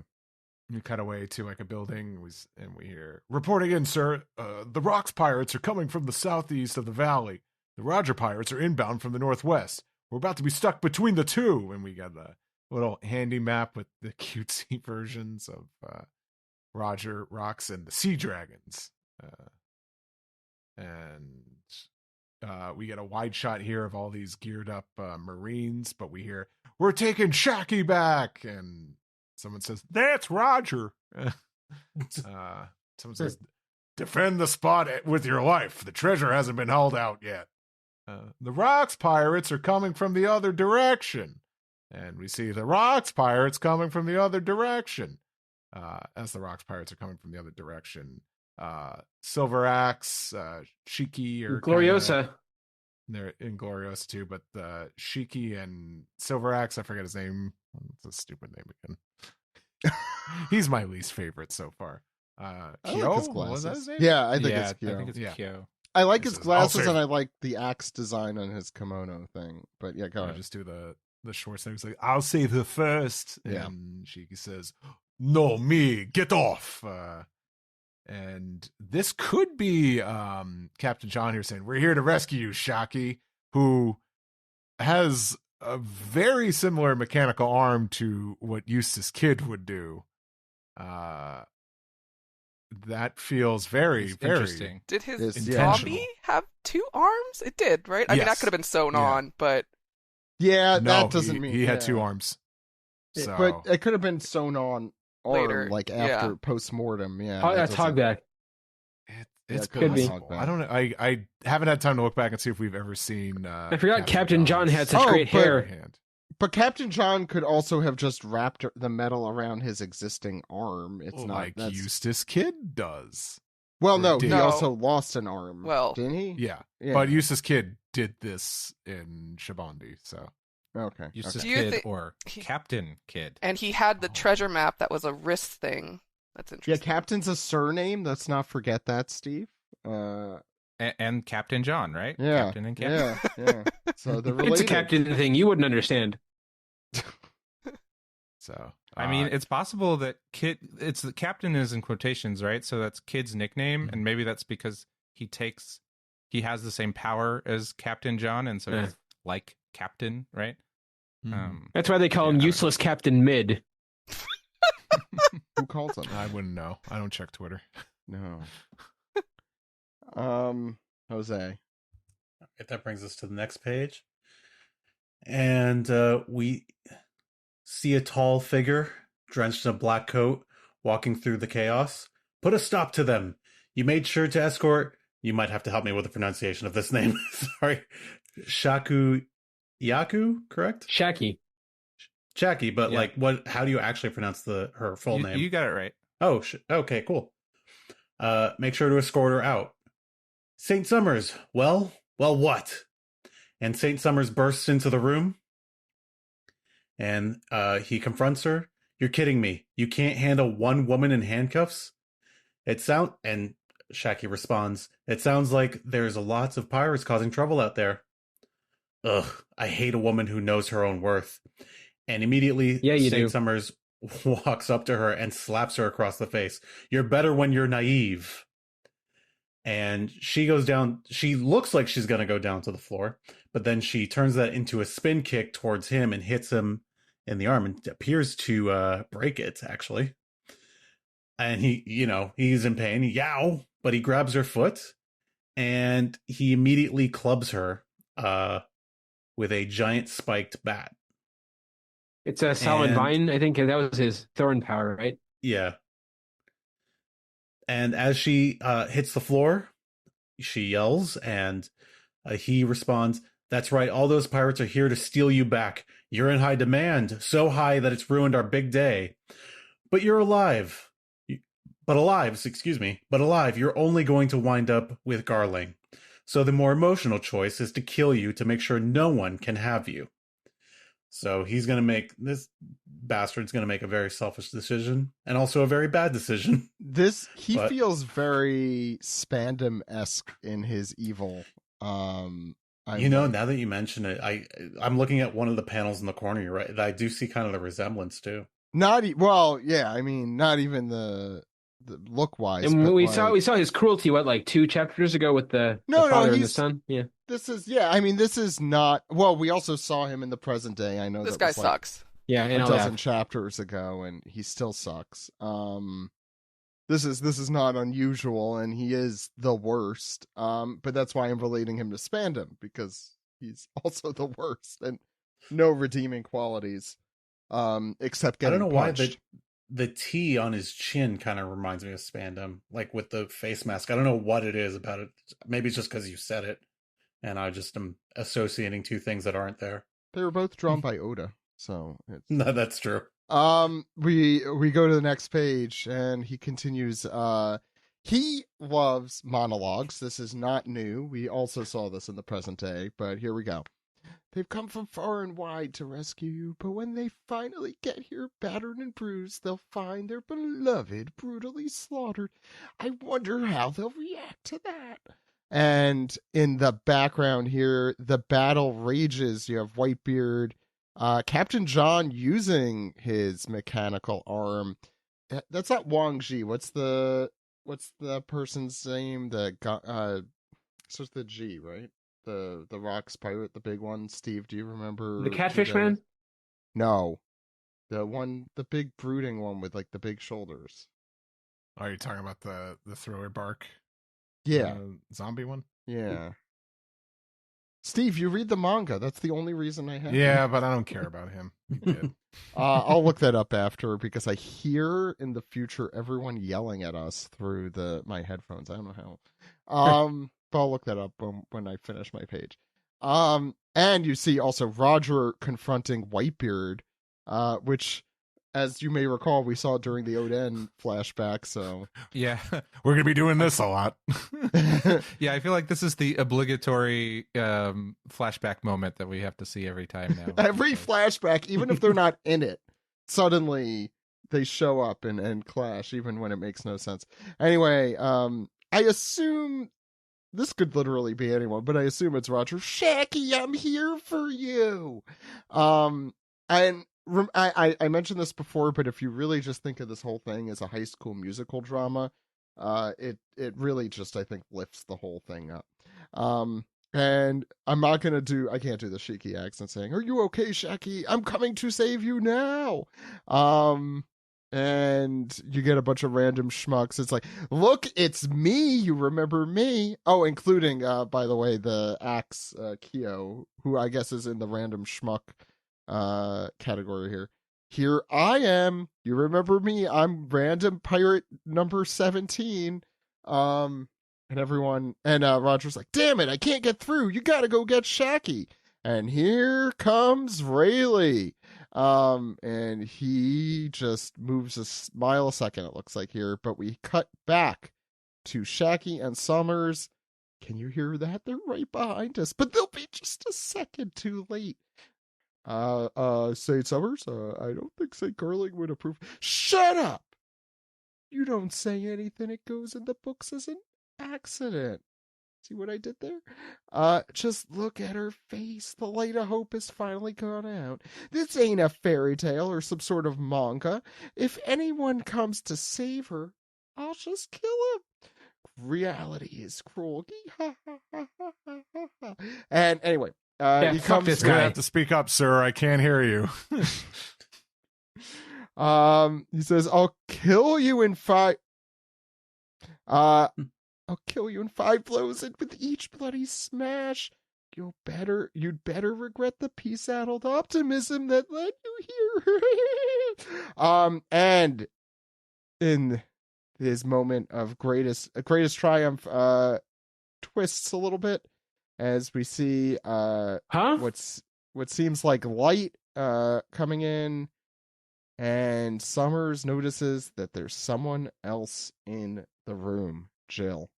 You cut away to like a building, and we hear, "Reporting in, sir. The Rocks pirates are coming from the southeast of the valley. The Roger pirates are inbound from the northwest. we're about to be stuck between the two. And we got the little handy map with the cutesy versions of Roger Rocks and the Sea Dragons. And we get a wide shot here of all these geared up Marines, but we hear, we're taking Shakky back. And someone says, that's Roger. Someone says, defend the spot with your life. The treasure hasn't been hauled out yet. The Rocks pirates are coming from the other direction. And we see the Rocks pirates coming from the other direction. As the Rocks pirates are coming from the other direction, Silver Axe, Shiki, or Gloriosa. They're in Gloriosa too, but Shiki and Silver Axe, I forget his name. It's a stupid name again. He's my least favorite so far. Kyo? Like his Was that his name? Yeah, I think it's Kyo. I think it's Kyo. I like his glasses, I'll and I like the axe design on his kimono thing. But yeah, go ahead. Just do the short thing. He's like, I'll save her first. Yeah. And Shiki says, no, me, get off. And this could be Captain John here saying, we're here to rescue you, Shaki, who has a very similar mechanical arm to what Eustace Kid would do. That feels very interesting. Did his intentional. zombie have two arms? It did, right? I mean, that Yes. could have been sewn on, but Yeah, No, that doesn't mean he had yeah. two arms. So But it could have been sewn on Later, arm, like yeah. after post-mortem. Yeah, Oh, that that's doesn't- Hogback. it's Yeah, could be. possible. I don't know. I haven't had time to look back and see if we've ever seen. I forgot Captain John had such Oh, great but- hair. Hand. But Captain John could also have just wrapped the metal around his existing arm. It's not like that's... Eustace Kid does. Well, or no, did. he No. also lost an arm. Well, didn't he? Yeah. Yeah. But Eustace Kid did this in Shabandi, so Okay. Eustace Do you Kid think- or Captain Kid. and he had the Oh. treasure map that was a wrist thing. That's Yeah, interesting. Captain's a surname. Let's not forget that, Steve. And Captain John, right? Yeah. Captain and Captain. Yeah. So they're related. It's a captain thing. You wouldn't understand. so I mean, it's possible that Kid. It's the Captain is in quotations, right? So that's Kid's nickname, and maybe that's because he has the same power as Captain John, and so Yeah. he's like Captain, right? That's why they call Yeah, him I don't Useless Captain Mid. Who calls him? I wouldn't know. I don't check Twitter. No. Jose. Right, that brings us to the next page. And we see a tall figure drenched in a black coat walking through the chaos. Put a stop to them. You made sure to escort. You might have to help me with the pronunciation of this name. Sorry. Shaku Yaku, correct? Shacky. Jackie, but Yeah. like what how do you actually pronounce her full name? You got it right. Oh, okay, cool. Make sure to escort her out. St. Summers, well, what? And St. Summers bursts into the room, and he confronts her. You're kidding me. You can't handle one woman in handcuffs? And Shaki responds, it sounds like there's lots of pirates causing trouble out there. Ugh, I hate a woman who knows her own worth. And immediately, Yeah, you St. do. Summers walks up to her and slaps her across the face. You're better when you're naive. And she goes down. She looks like she's going to go down to the floor, but then she turns that into a spin kick towards him and hits him in the arm and appears to break it, actually. And he's in pain. Yow! But he grabs her foot and he immediately clubs her with a giant spiked bat. It's a solid And- vine. I think that was his thorn power, right? Yeah. And as she hits the floor, she yells, and he responds, that's right, all those pirates are here to steal you back. You're in high demand, so high that it's ruined our big day. But you're alive. But alive, you're only going to wind up with Garling. So the more emotional choice is to kill you to make sure no one can have you. So this bastard's going to make a very selfish decision and also a very bad decision. He But- feels very Spandam-esque in his evil. Now that you mention it, I'm looking at one of the panels in the corner. You're right. I do see kind of the resemblance too. Not even the look wise. And we saw his cruelty like 2 chapters ago with the father and the son. Yeah. This is not. Well, we also saw him in the present day. I know this that guy was sucks. Yeah, a dozen chapters ago, and he still sucks. This is not unusual, and he is the worst. But that's why I'm relating him to Spandam, because he's also the worst and no redeeming qualities. Except getting I don't know punched. why the T on his chin kind of reminds me of Spandam, like with the face mask. I don't know what it is about it. Maybe it's just because you said it, and I just am associating two things that aren't there. They were both drawn by Oda, so No, that's true. We go to the next page, and he continues. He loves monologues. This is not new. We also saw this in the present day, but here we go. They've come from far and wide to rescue you, but when they finally get here, battered and bruised, they'll find their beloved brutally slaughtered. I wonder how they'll react to that. And in the background here, the battle rages. You have Whitebeard, Captain John using his mechanical arm. That's not Wang Ji. What's the person's name? Starts with the G, right? The Rocks pirate, the big one. Steve, do you remember the Catfish Man? No, the big brooding one with like the big shoulders. Oh, you're talking about the thrower bark? Yeah, zombie one. Yeah. Steve, you read the manga. That's the only reason I have. Yeah, but I don't care about him. I'll look that up after, because I hear in the future everyone yelling at us through my headphones. I don't know how. But I'll look that up when I finish my page. And you see also Roger confronting Whitebeard, which, as you may recall, we saw during the Oden flashback. So yeah, we're gonna be doing this a lot. Yeah, I feel like this is the obligatory flashback moment that we have to see every time now. Every flashback, even if they're not in it, suddenly they show up and clash, even when it makes no sense. Anyway, I assume. This could literally be anyone, but I assume it's Roger. Shakky, I'm here for you. And I mentioned this before, but if you really just think of this whole thing as a High School Musical drama, it really just, I think, lifts the whole thing up. And I can't do the Shiki accent saying, "Are you okay, Shakky? I'm coming to save you now." And you get a bunch of random schmucks. It's like, look, it's me. You remember me? Oh, including, by the way, the Axe Kyo, who I guess is in the random schmuck category here. Here I am. You remember me? I'm random pirate number 17. And everyone, and Roger's like, damn it, I can't get through. You gotta go get Shakky. And here comes Rayleigh. And he just moves a mile a second, it looks like here, but we cut back to Shakky and Summers. Can you hear that? They're right behind us, but they'll be just a second too late. St. Summers, I don't think St. Curling would approve. Shut up! You don't say anything. It goes in the books as an accident. See what I did there? Just look at her face. The light of hope has finally gone out. This ain't a fairy tale or some sort of manga. If anyone comes to save her, I'll just kill him. Reality is cruel. And anyway, he comes. This guy. You have to speak up, sir. I can't hear you. He says, "I'll kill you in 5. I'll kill you in 5 blows, and with each bloody smash, you'd better regret the peace-addled optimism that led you here." And in his moment of greatest triumph, twists a little bit as we see what seems like light coming in, and Summers notices that there's someone else in the room. Jill.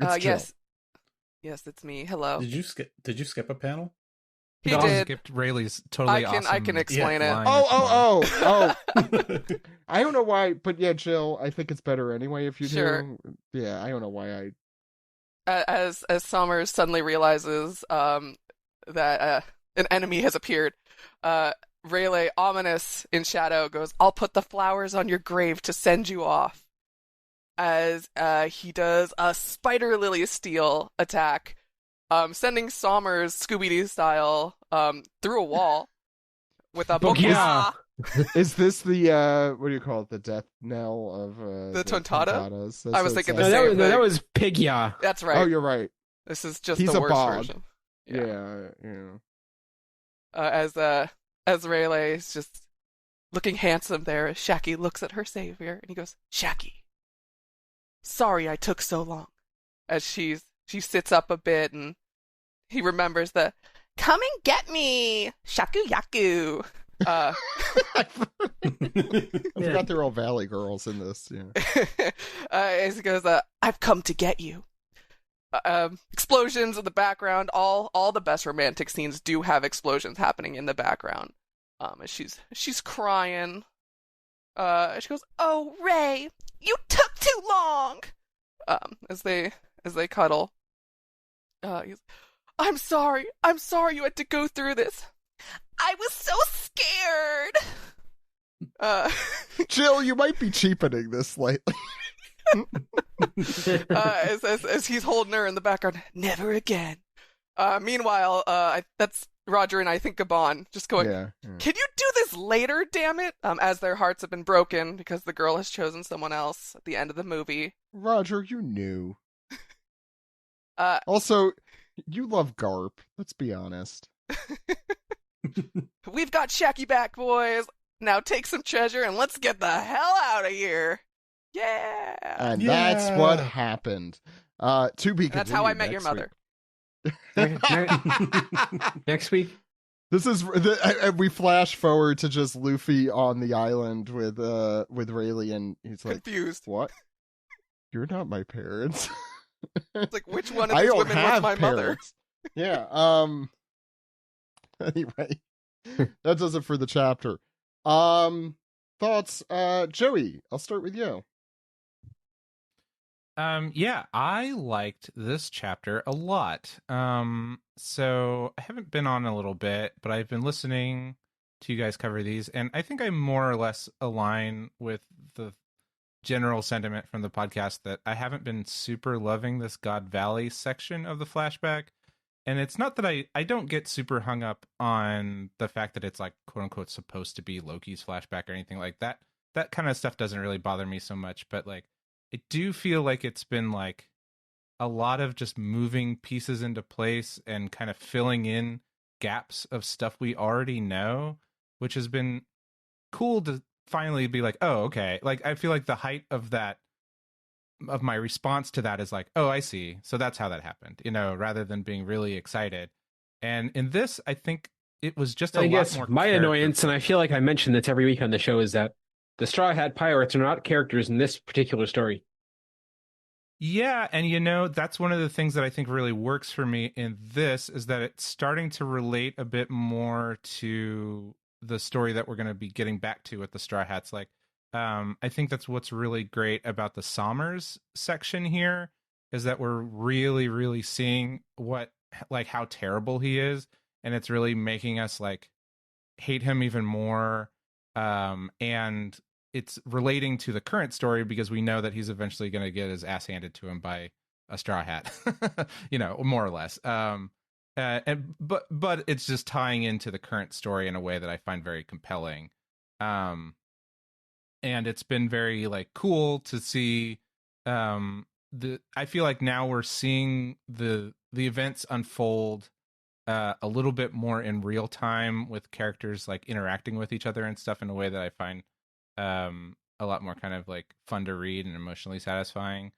Yes, it's me. Hello. Did you skip a panel? He did. did. Skipped Rayleigh's totally awesome. I can explain it. Oh. I don't know why, but yeah, Jill, I think it's better anyway if you do. Yeah, I don't know why As Summers suddenly realizes that an enemy has appeared, Rayleigh, ominous in shadow, goes, "I'll put the flowers on your grave to send you off." As he does a spider lily steel attack, sending Sommers Scooby-Doo style through a wall with a Bokia. Is this the what do you call it? The death knell of the Tontada? Tontadas? I was thinking the No, same thing. that was Pigya. That's right. Oh, you're right. This is just He's the a worst bog. version. Yeah. As Rayleigh is just looking handsome there, as Shacky looks at her savior, and he goes, "Shacky, sorry I took so long." As she sits up a bit, and he remembers the "Come and get me, Shaku Yaku." I forgot they're all Valley girls in this. Yeah. As he goes, "I've come to get you." Explosions in the background. All the best romantic scenes do have explosions happening in the background. As she's crying. She goes, "Oh, Ray, you took too long." As they cuddle. I'm sorry you had to go through this. I was so scared. Jill, you might be cheapening this slightly. As he's holding her in the background, "Never again." Meanwhile, that's Roger and I think Gabon just going, Yeah. "Can you do this later, damn it?" As their hearts have been broken because the girl has chosen someone else at the end of the movie. Roger, you knew. Uh, Also, you love Garp. Let's be honest. We've got Shacky back, boys. Now take some treasure and let's get the hell out of here. Yeah. And that's what happened. To be continued. That's how I met your mother. Next week. This is we flash forward to just Luffy on the island with Rayleigh, and he's like, Confused. "What? You're not my parents." It's like, which one of these women was my mother? Yeah. Anyway, that does it for the chapter. Thoughts, Joey? I'll start with you. Yeah, I liked this chapter a lot. So I haven't been on a little bit, but I've been listening to you guys cover these, and I think I more or less align with the general sentiment from the podcast that I haven't been super loving this God Valley section of the flashback. And it's not that I don't get super hung up on the fact that it's like quote unquote supposed to be Loki's flashback or anything like that. That kind of stuff doesn't really bother me so much, but like I do feel like it's been like a lot of just moving pieces into place and kind of filling in gaps of stuff we already know, which has been cool to finally be like, oh, okay. Like I feel like the height of my response to that is like, oh, I see. So that's how that happened, rather than being really excited. And in this, I think it was just a lot more. My annoyance, and I feel like I mention this every week on the show, is that the Straw Hat Pirates are not characters in this particular story. Yeah, and that's one of the things that I think really works for me in this is that it's starting to relate a bit more to the story that we're going to be getting back to with the Straw Hats. Like, I think that's what's really great about the Sommers section here is that we're really, really seeing how terrible he is, and it's really making us like hate him even more. And it's relating to the current story because we know that he's eventually going to get his ass handed to him by a Straw Hat, more or less. But it's just tying into the current story in a way that I find very compelling. And it's been very like cool to see. I feel like now we're seeing the events unfold a little bit more in real time with characters like interacting with each other and stuff in a way that I find a lot more kind of like fun to read and emotionally satisfying.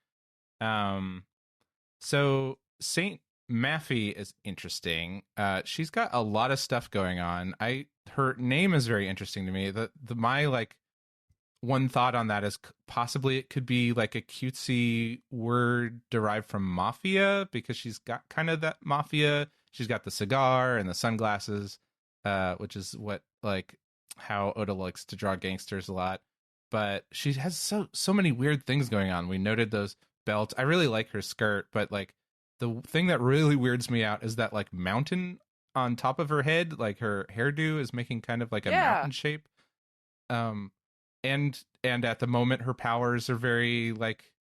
So Saint Maffy is interesting. She's got a lot of stuff going on. Her name is very interesting to me. My like one thought on that is possibly it could be like a cutesy word derived from mafia because she's got kind of that mafia. She's got the cigar and the sunglasses, which is what like how Oda likes to draw gangsters a lot. But she has so many weird things going on. We noted those belts. I really like her skirt, but like the thing that really weirds me out is that like mountain on top of her head, like her hairdo is making kind of like a mountain shape. And at the moment her powers are very like,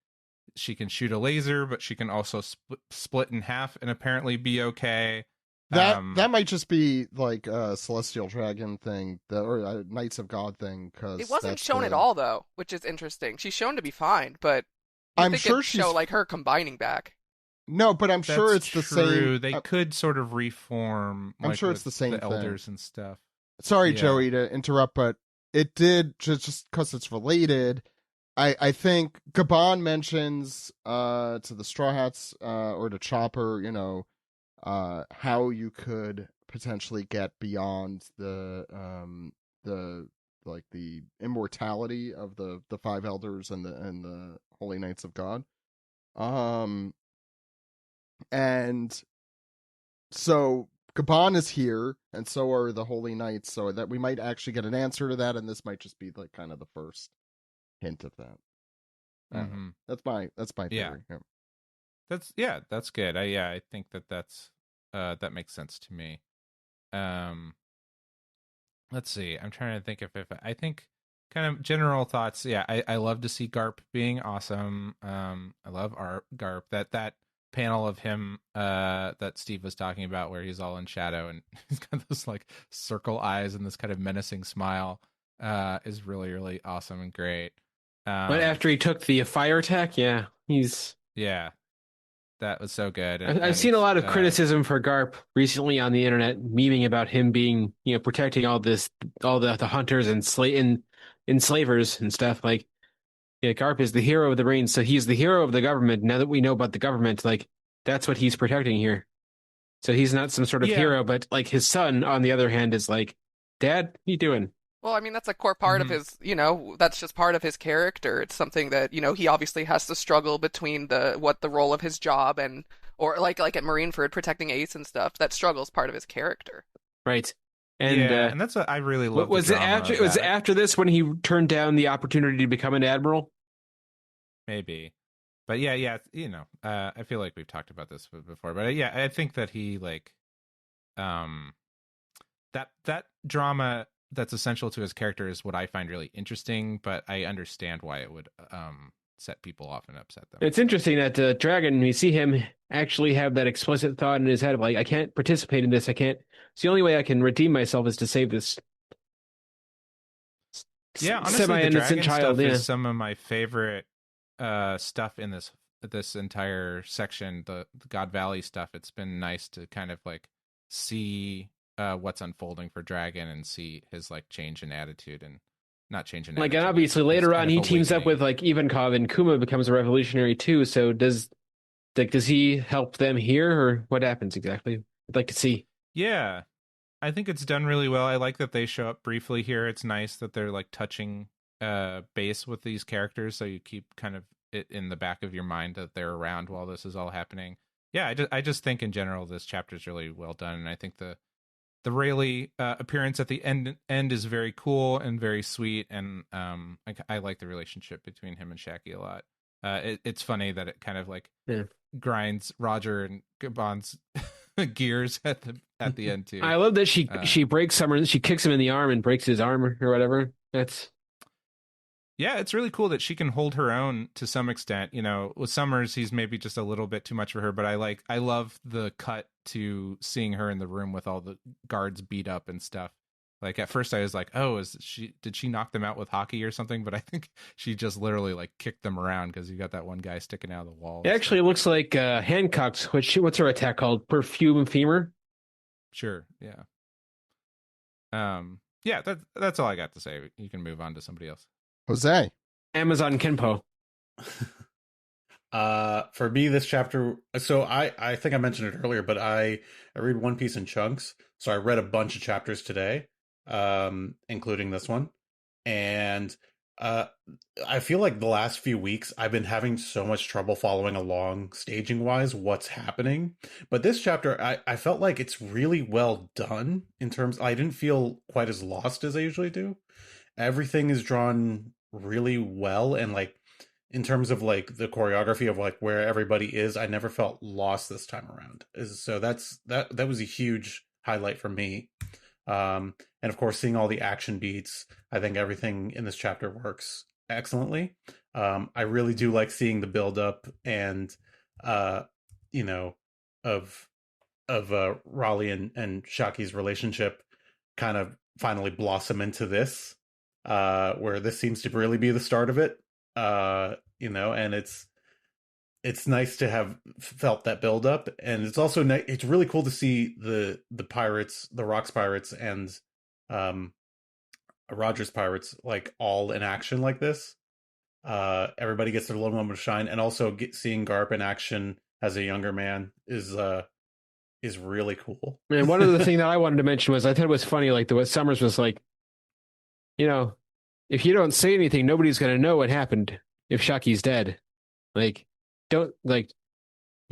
she can shoot a laser, but she can also split in half and apparently be okay. That might just be like a Celestial Dragon thing, or a Knights of God thing. Because it wasn't shown at all, though, which is interesting. She's shown to be fine, but I'm sure she's show like her combining back. No, but I'm sure it's the same. They could sort of reform. I'm sure it's the same the elders and stuff. Sorry, Joey, to interrupt, but it did just because it's related. I think Gabon mentions to the Straw Hats or to Chopper, how you could potentially get beyond the immortality of the five elders and the Holy Knights of God. And so Gabon is here, and so are the Holy Knights, so that we might actually get an answer to that, and this might just be like kind of the first hint of that. Mm-hmm. That's my theory. Yeah. That's good. I think that's that makes sense to me. Let's see. I'm trying to think if I think kind of general thoughts. Yeah, I love to see Garp being awesome. I love Garp. That panel of him that Steve was talking about where he's all in shadow and he's got those like circle eyes and this kind of menacing smile is really, really awesome and great. But after he took the fire attack, that was so good. I've seen a lot of criticism for Garp recently on the internet, memeing about him being, protecting all the hunters and enslavers and stuff. Like, Garp is the hero of the Marines, so he's the hero of the government. Now that we know about the government, like, that's what he's protecting here. So he's not some sort of hero, but like his son, on the other hand, is like, Dad, what you doing? Well, I mean, that's a core part of his, that's just part of his character. It's something that, he obviously has to struggle between the role of his job or like at Marineford protecting Ace and stuff. That struggle's part of his character. Right. And and that's what I really love. Was it after this when he turned down the opportunity to become an admiral? Maybe. But I feel like we've talked about this before, but I think that he like that drama that's essential to his character is what I find really interesting, but I understand why it would set people off and upset them. It's interesting that Dragon, we see him actually have that explicit thought in his head of like, I can't participate in this. It's the only way I can redeem myself is to save this honestly, semi-innocent child. Is some of my favorite stuff in this entire section, the God Valley stuff. It's been nice to kind of like see what's unfolding for Dragon and see his like change in attitude and not change in attitude. And obviously later on he teams up with like Ivankov and Kuma becomes a revolutionary too. So does he help them here or what happens exactly? I'd like to see. Yeah, I think it's done really well. I like that they show up briefly here. It's nice that they're like touching base with these characters, so you keep kind of it in the back of your mind that they're around while this is all happening. Yeah, I just think in general this chapter is really well done, and I think the Rayleigh appearance at the end is very cool and very sweet, and I like the relationship between him and Shakky a lot. It's funny that it kind of like grinds Roger and Gabon's gears at the end too. I love that she breaks Summer, she kicks him in the arm and breaks his arm or whatever. It's really cool that she can hold her own to some extent. With Summers, he's maybe just a little bit too much for her, but I love the cut to seeing her in the room with all the guards beat up and stuff. Like at first I was like, oh, did she knock them out with hockey or something? But I think she just literally like kicked them around because you got that one guy sticking out of the wall. It actually looks like Hancock's, what's her attack called? Perfume Femur? Sure, yeah. That's all I got to say. You can move on to somebody else. Jose. Amazon Kenpo. For me, this chapter, so I think I mentioned it earlier, but I read One Piece in chunks. So I read a bunch of chapters today, including this one. And I feel like the last few weeks I've been having so much trouble following along staging wise what's happening. But this chapter, I felt like it's really well done in terms, I didn't feel quite as lost as I usually do. Everything is drawn really well, and like in terms of like the choreography of like where everybody is, I never felt lost this time around. So that was a huge highlight for me. And of course, seeing all the action beats, I think everything in this chapter works excellently. I really do like seeing the build up and you know, of Raleigh and Shaki's relationship kind of finally blossom into this, where this seems to really be the start of it. And it's nice to have felt that build up, and it's also it's really cool to see the pirates, the Rocks pirates, and Rogers pirates like all in action like this. Everybody gets their little moment of shine, and also seeing Garp in action as a younger man is really cool. And one of the things that I wanted to mention was I thought it was funny, like the what Summers was like, if you don't say anything, nobody's gonna know what happened if Shaki's dead. Like, don't you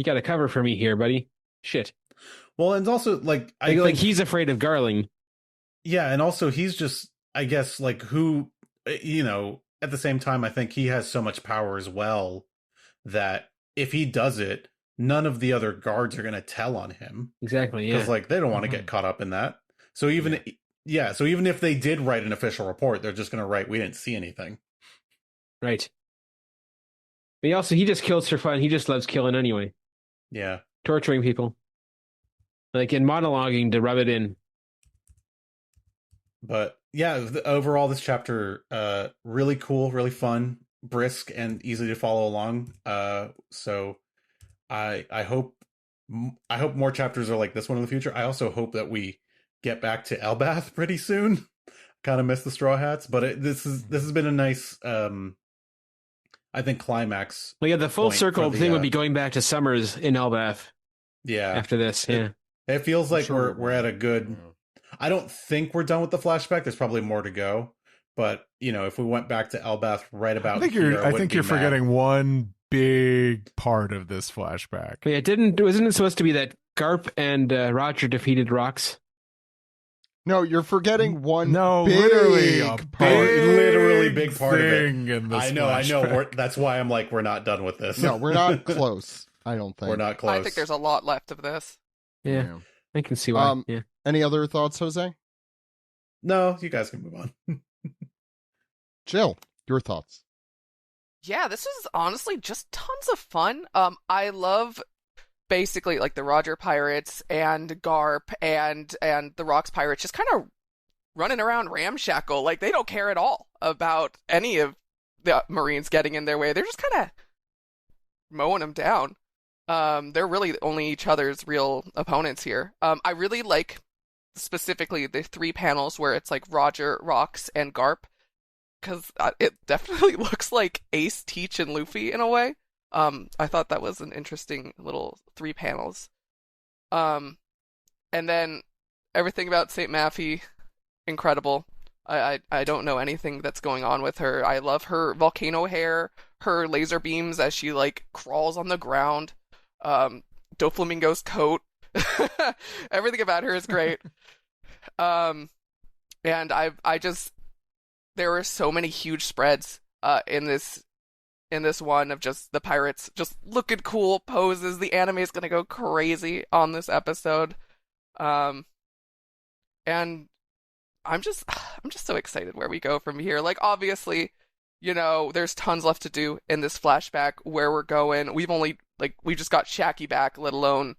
got to cover for me here, buddy. Shit. Well, and also like I think he's afraid of Garling. Yeah, and also he's just, I guess, like who, at the same time, I think he has so much power as well that if he does it, none of the other guards are going to tell on him. Exactly, yeah. Because, like, they don't want to get caught up in that. So even, so even if they did write an official report, they're just going to write, we didn't see anything. Right. But he just kills for fun. He just loves killing anyway. Yeah. Torturing people. Like, in monologuing to rub it in. But, yeah, overall, this chapter, really cool, really fun, brisk, and easy to follow along. So I hope more chapters are like this one in the future. I also hope that we get back to Elbath pretty soon. Kind of miss the Straw Hats, but this has been a nice, I think, climax. Well, yeah, the full circle thing would be going back to Summers in Elbath. Yeah. After this, yeah. It feels like we're at a good. I don't think we're done with the flashback. There's probably more to go, but if we went back to Elbath right about, I think you're forgetting one big part of this flashback. But yeah, wasn't it supposed to be that Garp and Roger defeated Rocks? No, you're forgetting one. literally big part of it. In this I know. That's why I'm like, we're not done with this. No, we're not close. I don't think we're not close. I think there's a lot left of this. Yeah. I can see why. Yeah. Any other thoughts, Jose? No, you guys can move on. Jill, your thoughts? Yeah, this is honestly just tons of fun. I love basically like the Roger pirates and Garp and the Rocks pirates just kind of running around ramshackle. Like, they don't care at all about any of the Marines getting in their way. They're just kind of mowing them down. They're really only each other's real opponents here. I really like specifically the 3 panels where it's like Roger, Rocks, and Garp, because it definitely looks like Ace, Teach, and Luffy in a way. I thought that was an interesting little 3 panels. And then everything about St. Maffey, incredible. I don't know anything that's going on with her. I love her volcano hair, her laser beams as she like crawls on the ground. Doflamingo's coat. Everything about her is great. And there were so many huge spreads in this one of just the pirates just looking cool poses. The anime is gonna go crazy on this episode. And I'm just so excited where we go from here. Like, obviously, there's tons left to do in this flashback where we're going. We just got Shakky back, let alone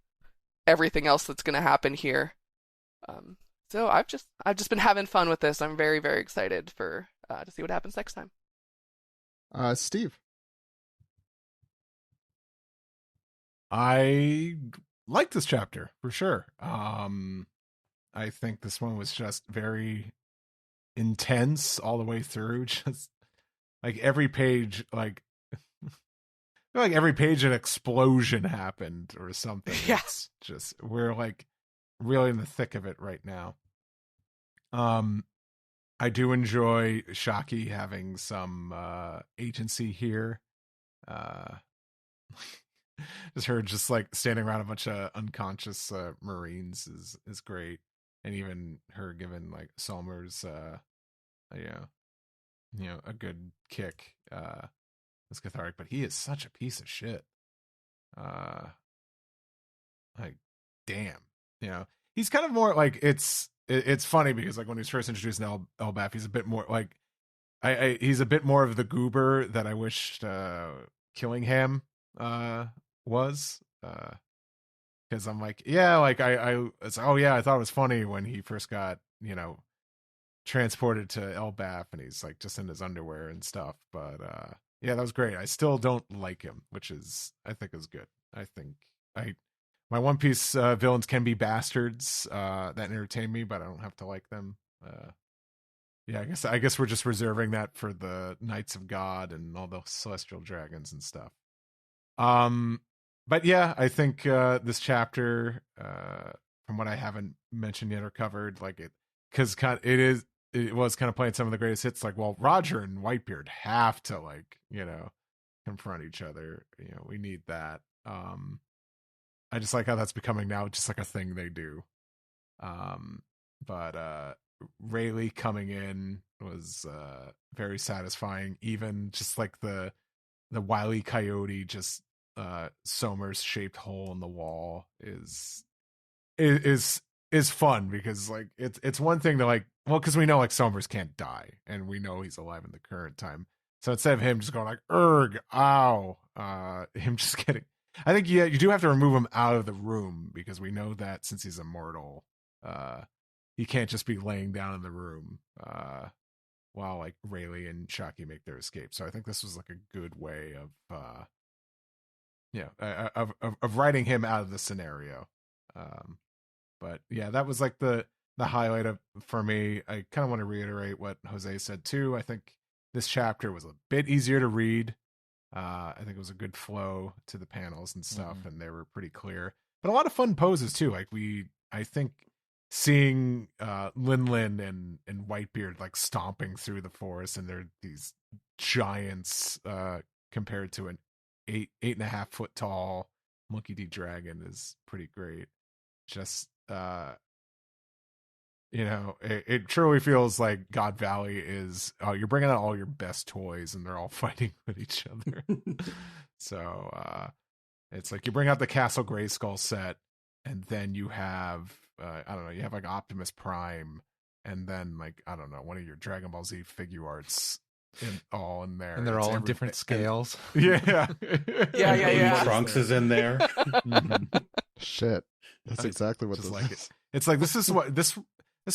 everything else that's gonna happen here. So I've just been having fun with this. I'm very, very excited to see what happens next time. Steve. I like this chapter for sure. I think this one was just very intense all the way through. Just like every page, like every page an explosion happened or something. Yeah. It's just, we're like really in the thick of it right now. I do enjoy Shakky having some agency here. Just her just like standing around a bunch of unconscious Marines is great, and even her giving like Somers a good kick is cathartic. But he is such a piece of shit. Like, damn, he's kind of more like it's funny because like when he was first introduced in Elbaf, he's a bit more like he's a bit more of the goober that I wished Killingham was. Because I'm like, yeah, like it's oh yeah, I thought it was funny when he first got, transported to Elbaf and he's like just in his underwear and stuff. But yeah, that was great. I still don't like him, which I think is good. I think my One Piece villains can be bastards that entertain me, but I don't have to like them. Yeah, I guess we're just reserving that for the Knights of God and all the celestial dragons and stuff. But yeah, I think this chapter, from what I haven't mentioned yet or covered, like because it was kind of playing some of the greatest hits. Like, well, Roger and Whitebeard have to confront each other. We need that. I just like how that's becoming now just like a thing they do. But Rayleigh coming in was very satisfying. Even just like the Wile E. Coyote just Somer's shaped hole in the wall is fun because like it's one thing to like, well, because we know like Somers can't die and we know he's alive in the current time. So instead of him just going like erg, ow, him just getting, I think you do have to remove him out of the room because we know that since he's immortal, he can't just be laying down in the room while like Rayleigh and Shakk make their escape. So I think this was like a good way of of writing him out of the scenario. But yeah, that was like the highlight for me. I kind of want to reiterate what Jose said too. I think this chapter was a bit easier to read. I think it was a good flow to the panels and stuff, and they were pretty clear. But a lot of fun poses too. Like I think seeing Lin and Whitebeard like stomping through the forest, and they're these giants compared to an 8.5 foot tall Monkey D dragon is pretty great. Just it truly feels like God Valley is you're bringing out all your best toys and they're all fighting with each other. So it's like you bring out the Castle Grayskull set and then you have you have like Optimus Prime and then like one of your Dragon Ball Z figure arts all in there, and they're all in different scales. Yeah. Trunks is in there. Shit, that's exactly what this like is. It's like this is what this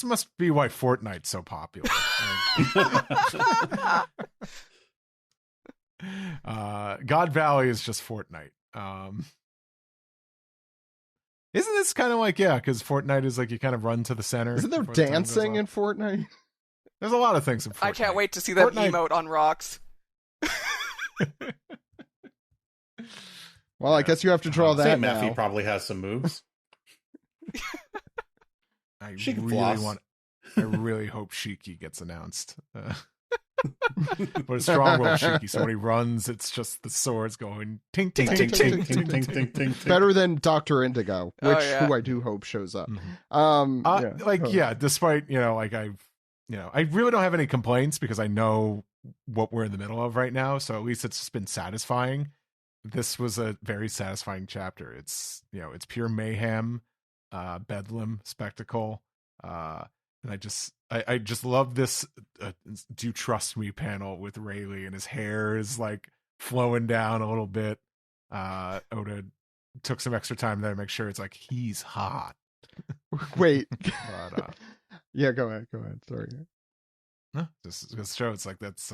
must be why Fortnite's so popular. God Valley is just Fortnite. Isn't this kind of like, because Fortnite is like you kind of run to the center. Isn't there dancing in Fortnite? There's a lot of things in Fortnite. I can't wait to see that emote on rocks. Well, I guess you have to draw that St. now. Matthew probably has some moves. I really hope Shiki gets announced. But a strong world Shiki, so when he runs, it's just the swords going tink tink tink tink tink tink tink tink. Better than Dr. Indigo, who I do hope shows up. Despite I really don't have any complaints because I know what we're in the middle of right now, so at least it's been satisfying. This was a very satisfying chapter. It's it's pure mayhem, bedlam spectacle, and I just love this do you trust me panel with Rayleigh, and his hair is like flowing down a little bit. Oda took some extra time there to make sure it's like he's hot. Wait. But, yeah, go ahead. Sorry. No, just show it's like that's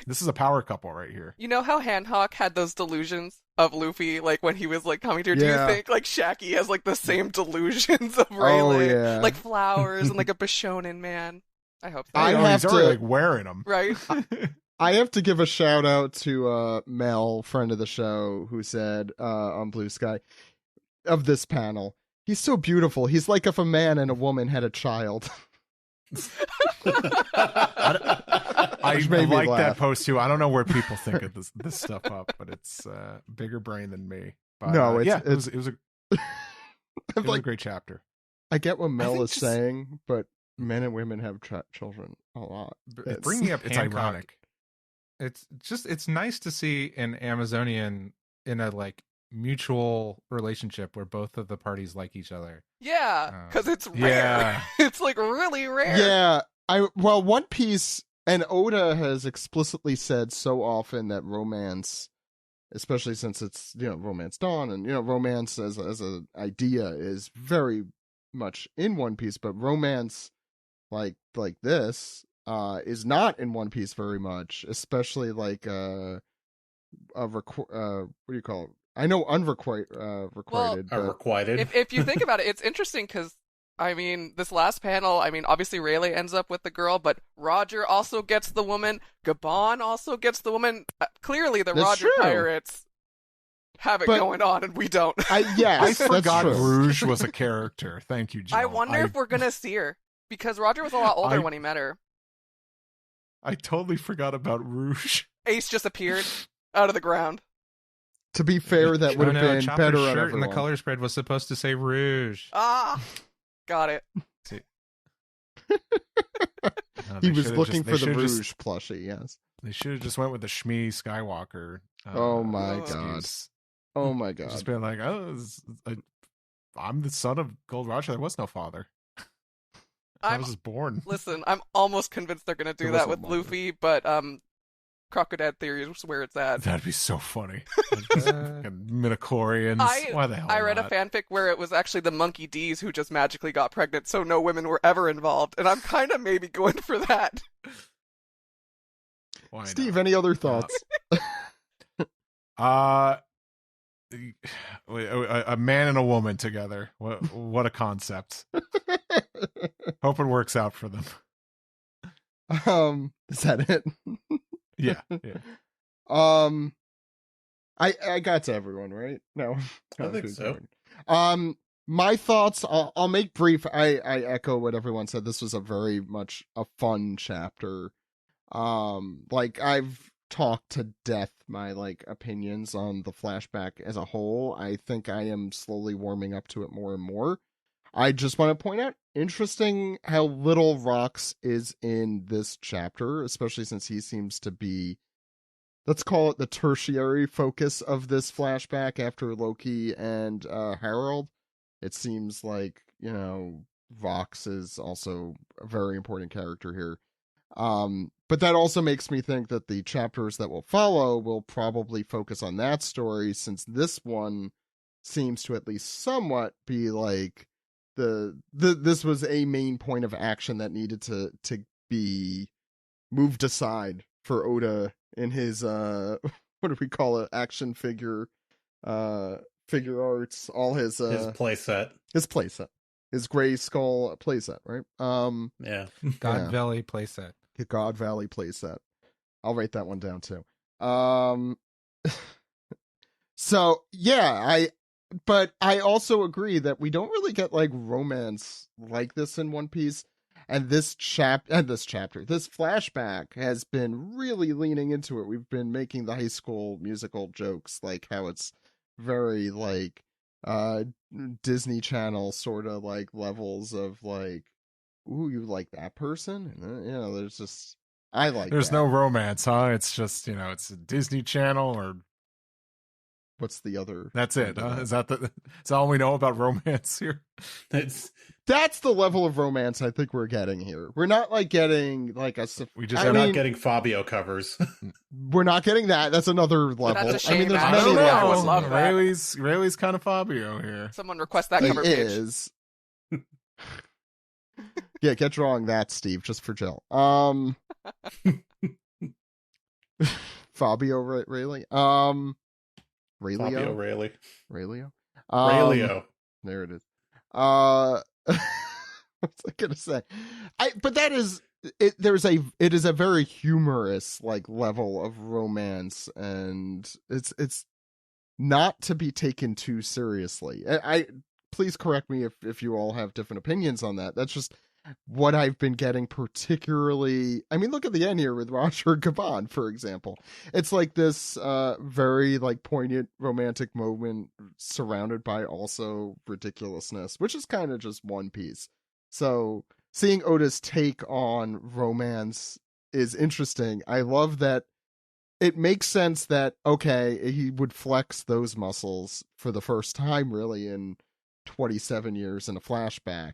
this is a power couple right here. You know how Hancock had those delusions of Luffy, like when he was like coming to? Do you think like Shaggy has like the same delusions of Rayleigh, like flowers and like a Bishonen man? I hope so. He's already like wearing them, right? I have to give a shout out to Mel, friend of the show, who said on Blue Sky of this panel, he's so beautiful. He's like if a man and a woman had a child. I like that post too. I don't know where people think of this stuff up, but it's bigger brain than me. But, no, it was a great chapter. I get what Mel is saying, but men and women have children a lot. Bringing up it's ironic. It's nice to see an Amazonian in a like mutual relationship where both of the parties like each other. Yeah, because it's rare. Yeah. It's like really rare. Yeah, One Piece and Oda has explicitly said so often that romance, especially since it's Romance Dawn and romance as an idea is very much in One Piece, but romance like this is not in One Piece very much, especially like what do you call it? I know unrequited. Requited. If you think about it, it's interesting because I mean, this last panel, I mean, obviously Rayleigh ends up with the girl, but Roger also gets the woman. Gabon also gets the woman. Clearly, the That's Roger true. pirates have it going on, and we don't. Yes, I forgot that's true. Rouge was a character. Thank you, Jill. I wonder if we're gonna see her because Roger was a lot older when he met her. I totally forgot about Rouge. Ace just appeared out of the ground. To be fair, that would have been Chopper's better on shirt everyone. and the color spread was supposed to say Rouge. Ah, got it. He was looking for the Rouge plushie. Yes, they should have just went with the Shmi Skywalker. Oh my god! excuse. Oh my god! Just been like, I'm the son of Gold Roger. There was no father. I was just born. Listen, I'm almost convinced they're gonna do that with Luffy, but Crocodile Theory is where it's at. That'd be so funny. Midichlorians. Why the hell I read not? a fanfic where it was actually the Monkey D's who just magically got pregnant, so no women were ever involved, and I'm kind of maybe going for that. Why Steve, not? any other thoughts? A man and a woman together. What a concept. Hope it works out for them. Is that it? Yeah. I got to everyone, right? No, I think so. My thoughts. I'll make brief. I echo what everyone said. This was a very much a fun chapter. Like I've talked to death my opinions on the flashback as a whole. I think I am slowly warming up to it more and more. I just want to point out, interesting how little Rox is in this chapter, especially since he seems to be, let's call it the tertiary focus of this flashback after Loki and Harold. It seems like, Rox is also a very important character here. But that also makes me think that the chapters that will follow will probably focus on that story, since this one seems to at least somewhat be like this was a main point of action that needed to be moved aside for Oda in his what do we call it, action figure arts, all his playset, his Gray Skull playset, right? Yeah, God Valley playset. The God Valley playset. I'll write that one down too. So yeah, but I also agree that we don't really get romance like this in One Piece, and this flashback has been really leaning into it. We've been making the High School Musical jokes, like how it's very Disney Channel sort of levels of ooh, you like that person? And there's just there's no romance, huh? It's just it's a Disney Channel or. What's the other? That's it. Is that all we know about romance here? That's the level of romance I think we're getting here. We're not getting we're not getting Fabio covers. We're not getting that. That's another level. That's a shame. I mean, there's Actually, many I would levels. love that. Rayleigh's kind of Fabio here. Someone request that cover He page. is. Yeah, get drawing that, Steve, just for Jill. Fabio Rayleigh. Fabio Rayleigh. Raylio? Raylio. There it is. What was I gonna say? But that is it. It is a very humorous level of romance, and it's not to be taken too seriously. I please correct me if you all have different opinions on that. That's just what I've been getting particularly. I mean, look at the end here with Roger Gabon, for example. It's this very poignant romantic moment surrounded by also ridiculousness, which is kind of just One Piece. So seeing Oda's take on romance is interesting. I love that it makes sense that, okay, he would flex those muscles for the first time really in 27 years in a flashback,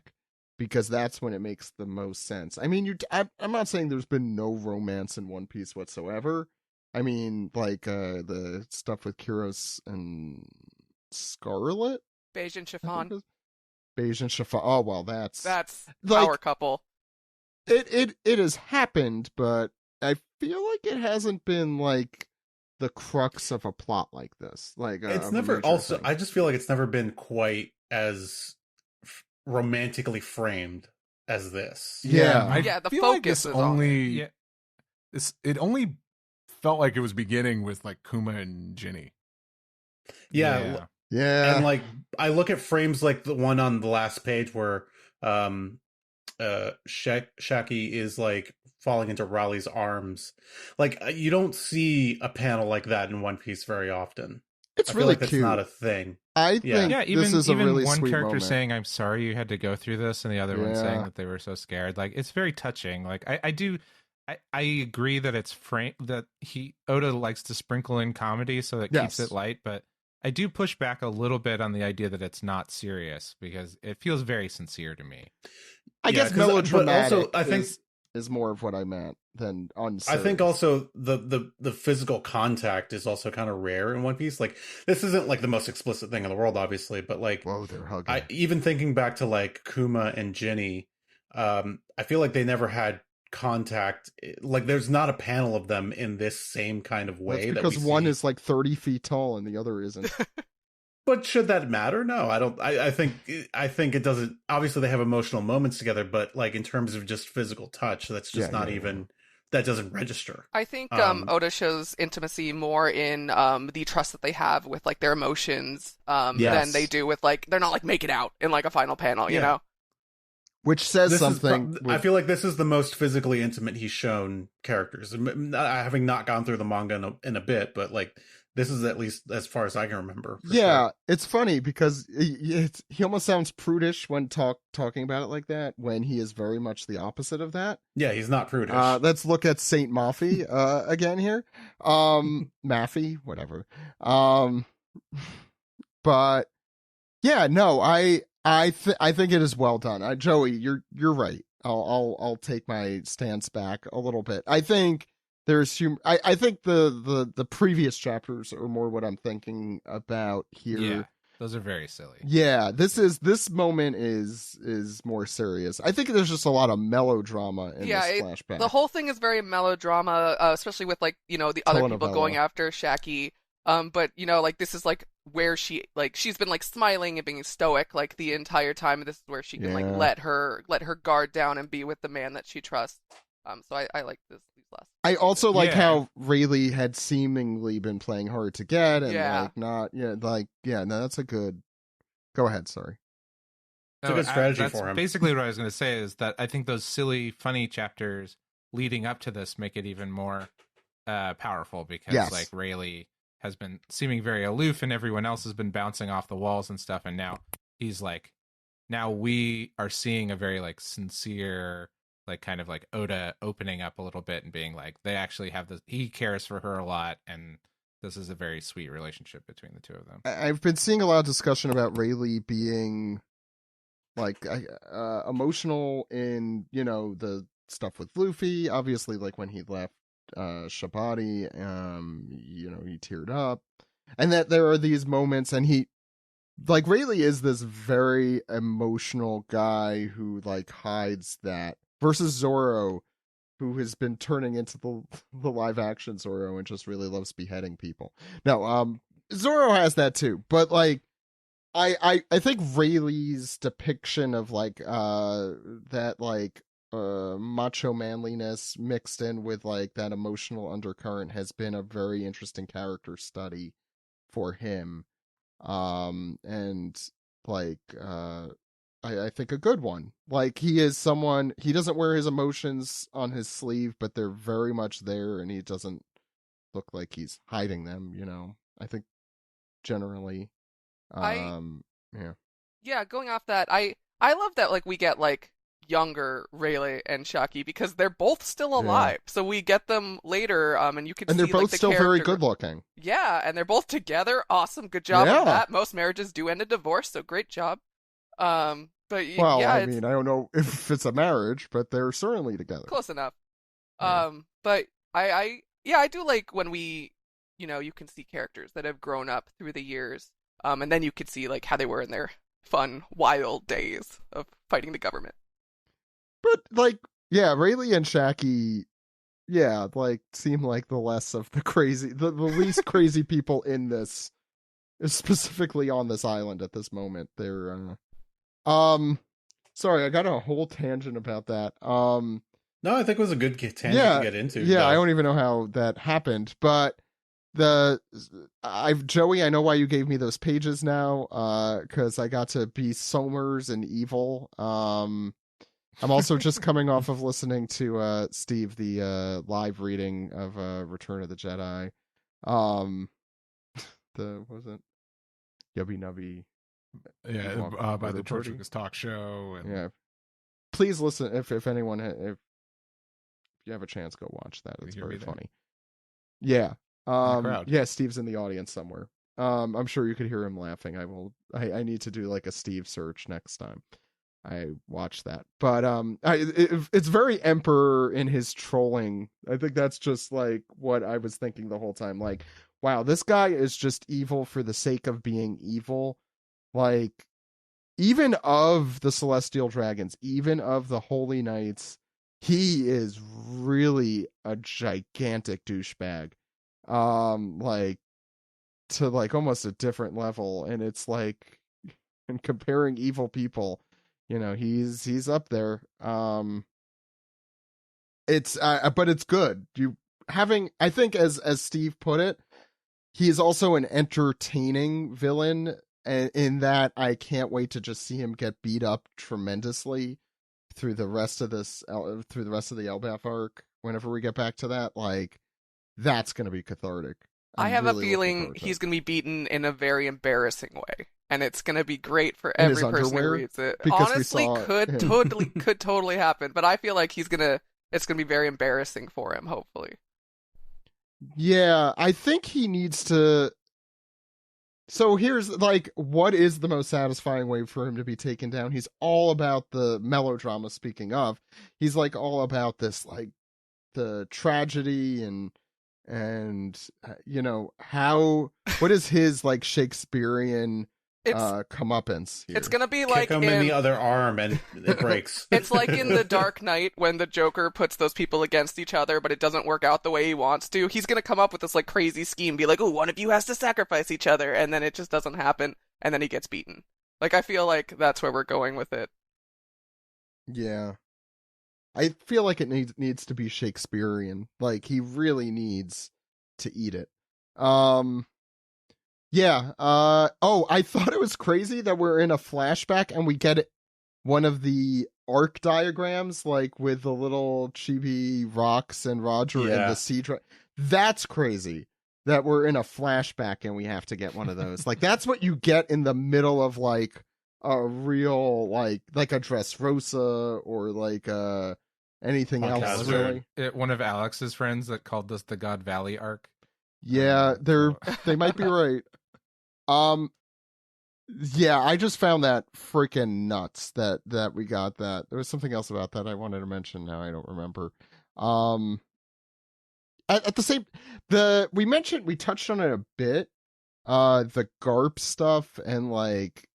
because that's when it makes the most sense. I mean, I'm not saying there's been no romance in One Piece whatsoever. I mean, like the stuff with Kyros and Scarlet? Beige and Chiffon. Beige and Chiffon. Oh, well, that's power couple. It has happened, but I feel like it hasn't been like the crux of a plot like this. Like it's never also thing. I just feel like it's never been quite as romantically framed as this. Yeah. The focus is only it only felt like it was beginning with like Kuma and Ginny. Yeah. And like I look at frames like the one on the last page where Shakky is like falling into Raleigh's arms. Like you don't see a panel like that in One Piece very often. It's really cute. That's not a thing. I think this is a really one sweet character moment. saying "I'm sorry you had to go through this," and the other one saying that they were so scared. Like it's very touching. Like I agree that it's Oda likes to sprinkle in comedy so that keeps it light, but I do push back a little bit on the idea that it's not serious because it feels very sincere to me. I guess melodramatic also, I think is more of what I meant than unserious. I think also the physical contact is also kind of rare in One Piece. Like this isn't like the most explicit thing in the world, obviously, but like whoa, they're hugging. Even thinking back to like Kuma and Ginny, I feel like they never had contact. Like there's not a panel of them in this same kind of way. That's because one is like 30 feet tall and the other isn't. But should that matter? No, I don't. I think it doesn't. Obviously, they have emotional moments together, but like in terms of just physical touch, that's just not even. That doesn't register. I think Oda shows intimacy more in the trust that they have with like their emotions than they do with like they're not like making out in like a final panel, you know. Which says something. I feel like this is the most physically intimate he's shown characters. Having not gone through the manga in a bit, but like. This is at least as far as I can remember. Sure. It's funny because he almost sounds prudish when talking about it like that, when he is very much the opposite of that. Yeah, he's not prudish. Let's look at Saint Maffy again here. Maffy, whatever. But yeah, no, I think it is well done. Joey, you're right. I'll take my stance back a little bit. I think. There's humor. I think the previous chapters are more what I'm thinking about here. Yeah, those are very silly. Yeah, this moment is more serious. I think there's just a lot of melodrama in this flashback. The whole thing is very melodrama, especially with like the other people going after Shakky. But like this is like where she's been like smiling and being stoic like the entire time. And this is where she can like let her guard down and be with the man that she trusts. So I like these last. I also like how Rayleigh had seemingly been playing hard to get and like not no, that's a good. Go ahead, sorry. It's a good strategy for him. Basically, what I was going to say is that I think those silly, funny chapters leading up to this make it even more powerful because like Rayleigh has been seeming very aloof and everyone else has been bouncing off the walls and stuff, and now he's like, now we are seeing a very like sincere. Like kind of like Oda opening up a little bit and being like, they actually have this. He cares for her a lot, and this is a very sweet relationship between the two of them. I've been seeing a lot of discussion about Rayleigh being like emotional in the stuff with Luffy. Obviously, like when he left Shabati, he teared up, and that there are these moments, and he. Like Rayleigh is this very emotional guy who like hides that. Versus Zoro, who has been turning into the live action Zoro and just really loves beheading people. No, Zoro has that too, but like, I think Rayleigh's depiction of like that like macho manliness mixed in with like that emotional undercurrent has been a very interesting character study for him, and like I think a good one. Like he is someone, he doesn't wear his emotions on his sleeve, but they're very much there, and he doesn't look like he's hiding them. I think generally, going off that, I love that like we get like younger Rayleigh and Shakk because they're both still alive. Yeah. So we get them later, and you can see, they're both like, the still very good looking. Yeah, and they're both together. Awesome, good job on that. Most marriages do end in divorce, so great job. But well, yeah, I mean, I don't know if it's a marriage, but they're certainly together. Close enough. Yeah. But I do like when we, you can see characters that have grown up through the years, and then you could see like how they were in their fun, wild days of fighting the government. But like, yeah, Rayleigh and Shakk, yeah, like seem like the less of the crazy, the least crazy people in this, specifically on this island at this moment. They're, sorry, I got a whole tangent about that. No, I think it was a good tangent to get into. Yeah, I don't even know how that happened, but Joey, I know why you gave me those pages now, because I got to be Somers and Evil. I'm also just coming off of listening to Steve, the live reading of Return of the Jedi. What was it? Yubby Nubby. Yeah, by the Tortugas Talk Show. And... Yeah. Please listen if anyone, if you have a chance, go watch that. It's very funny. Yeah. Yeah, Steve's in the audience somewhere. I'm sure you could hear him laughing. I need to do like a Steve search next time I watch that. But it's very Emperor in his trolling. I think that's just like what I was thinking the whole time. Like, wow, this guy is just evil for the sake of being evil. Like, even of the Celestial Dragons, even of the Holy Knights, he is really a gigantic douchebag. Like, to like almost a different level, and it's like, and comparing evil people, he's up there. It's but it's good. I think as Steve put it, he is also an entertaining villain, in that I can't wait to just see him get beat up tremendously through the rest of the Elbaf arc. Whenever we get back to that, like, that's going to be cathartic. I have a feeling he's going to be beaten in a very embarrassing way, and it's going to be great for every person who reads it. Honestly, could totally happen, but I feel like it's going to be very embarrassing for him, hopefully. Yeah, I think he needs to. So here's, like, what is the most satisfying way for him to be taken down? He's all about the melodrama, speaking of. He's, like, all about this, like, the tragedy and what is his, like, Shakespearean comeuppance here? It's gonna be like kick him in the other arm and it breaks. It's like in The Dark Knight when the Joker puts those people against each other, but it doesn't work out the way he wants to. He's gonna come up with this like crazy scheme, be like, "Oh, one of you has to sacrifice each other," and then it just doesn't happen, and then he gets beaten. Like, I feel like that's where we're going with it. Yeah, I feel like it needs to be Shakespearean. Like, he really needs to eat it. Yeah. I thought it was crazy that we're in a flashback and we get one of the arc diagrams, like with the little chibi rocks and Roger and the sea dragon. That's crazy that we're in a flashback and we have to get one of those. Like, that's what you get in the middle of like a real like a Dressrosa or like anything else. Really. One of Alex's friends that called this the God Valley arc. Yeah, they might be right. Yeah, I just found that freaking nuts that we got that. There was something else about that I wanted to mention. Now I don't remember. At the same, we touched on it a bit. The Garp stuff and like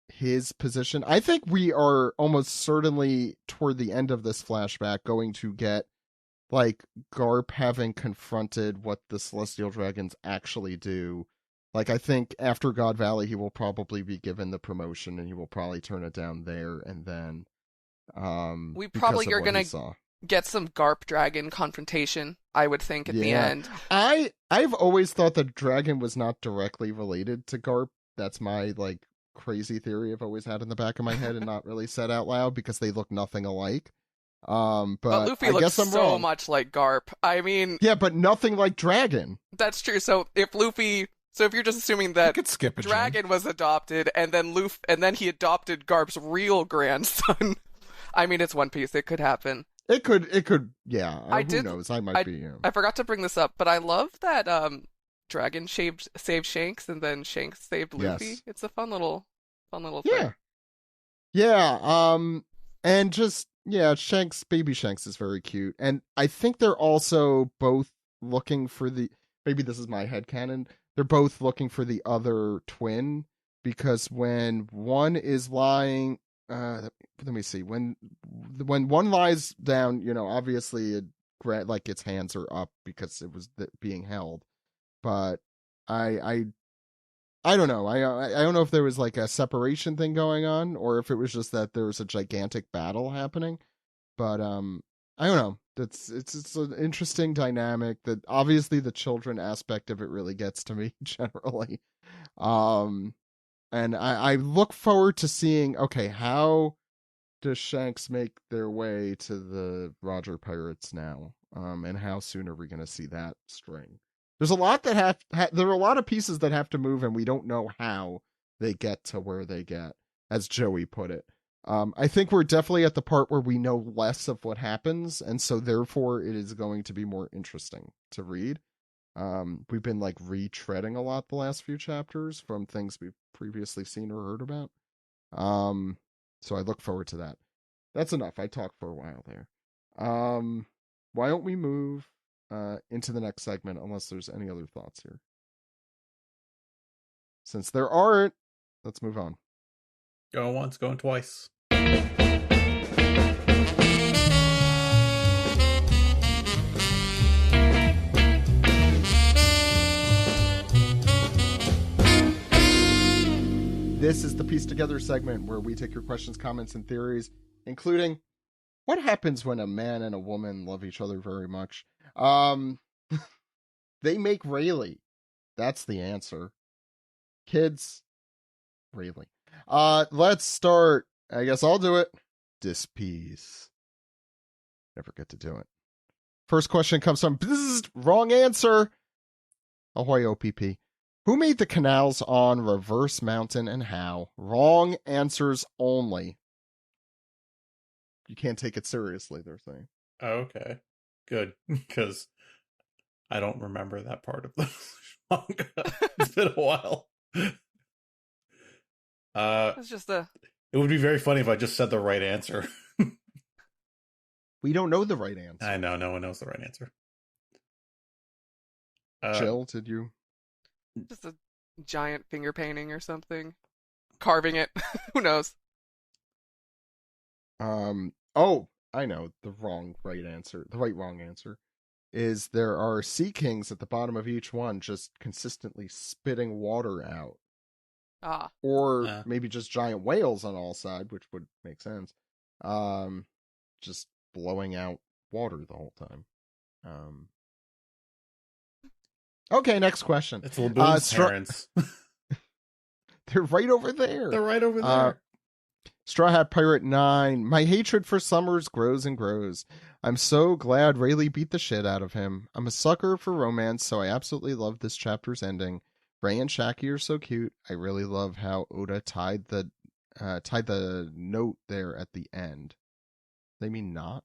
his position. I think we are almost certainly toward the end of this flashback going to get like Garp having confronted what the Celestial Dragons actually do. Like, I think after God Valley, he will probably be given the promotion and he will probably turn it down there. And then, we probably are going to get some Garp Dragon confrontation, I would think, at the end. I've always thought that Dragon was not directly related to Garp. That's my, like, crazy theory I've always had in the back of my head and not really said out loud because they look nothing alike. But Luffy looks so much like Garp. I mean, yeah, but nothing like Dragon. That's true. So if you're just assuming that Dragon was adopted and then he adopted Garp's real grandson, I mean, it's One Piece. It could happen. It could, yeah. Who I knows? I might be you. I forgot to bring this up, but I love that Dragon saved Shanks and then Shanks saved Luffy. Yes. It's a fun little thing. Yeah. And just, Shanks, baby Shanks is very cute. And I think they're also both looking for maybe this is my headcanon, they're both looking for the other twin, because when one is lying, let me see, when one lies down, obviously like its hands are up because it was being held. But I don't know. I don't know if there was like a separation thing going on, or if it was just that there was a gigantic battle happening. But I don't know. It's an interesting dynamic that obviously the children aspect of it really gets to me generally. And I look forward to seeing, okay, how does Shanks make their way to the Roger Pirates now? And how soon are we going to see that string? There's a lot that there are a lot of pieces that have to move, and we don't know how they get to where they get, as Joey put it. I think we're definitely at the part where we know less of what happens, and so therefore it is going to be more interesting to read. We've been like retreading a lot the last few chapters from things we've previously seen or heard about. So I look forward to that. That's enough. I talked for a while there. Why don't we move into the next segment, unless there's any other thoughts here? Since there aren't, let's move on. Going once, going twice. This is the Piece Together segment where we take your questions, comments, and theories, including what happens when a man and a woman love each other very much. They make Rayleigh. That's the answer. Kids, Rayleigh. Let's start. I guess I'll do it. This piece. Never get to do it. First question comes from wrong answer. Ahoy, OPP. Who made the canals on Reverse Mountain and how? Wrong answers only. You can't take it seriously, they're saying. Okay. Good. Because I don't remember that part of the manga. It's been a while. It's just It would be very funny if I just said the right answer. We don't know the right answer. I know, no one knows the right answer. Jill, did you? just a giant finger painting or something. Carving it. Who knows? Oh, I know the right wrong answer is there are sea kings at the bottom of each one just consistently spitting water out. Or maybe just giant whales on all sides, which would make sense. Just blowing out water the whole time. Okay, next question. It's Laboon's parents. They're right over there. They're right over there. Straw Hat Pirate 9. My hatred for Summers grows and grows. I'm so glad Rayleigh beat the shit out of him. I'm a sucker for romance, so I absolutely love this chapter's ending. Ray and Shakky are so cute. I really love how Oda tied the note there at the end. They mean not.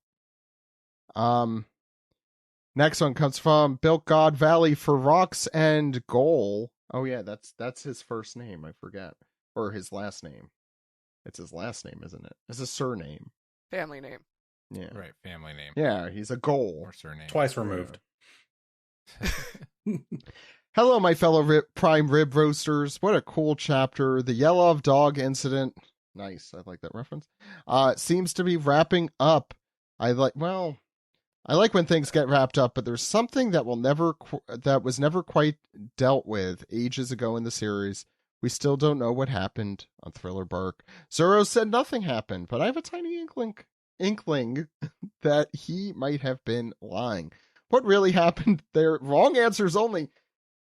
Next one comes from Bilk God Valley for Rocks and Goal. Oh yeah, that's his first name. I forget, or his last name. It's his last name, isn't it? It's a surname. Family name. Yeah. Right, family name. Yeah, he's a Goal. Or surname. Twice removed. Hello, my fellow Prime Rib Roasters. What a cool chapter. The Yellow Dog incident. Nice. I like that reference. Seems to be wrapping up. I like when things get wrapped up, but there's something that was never quite dealt with ages ago in the series. We still don't know what happened on Thriller Bark. Zoro said nothing happened, but I have a tiny inkling that he might have been lying. What really happened there? Wrong answers only.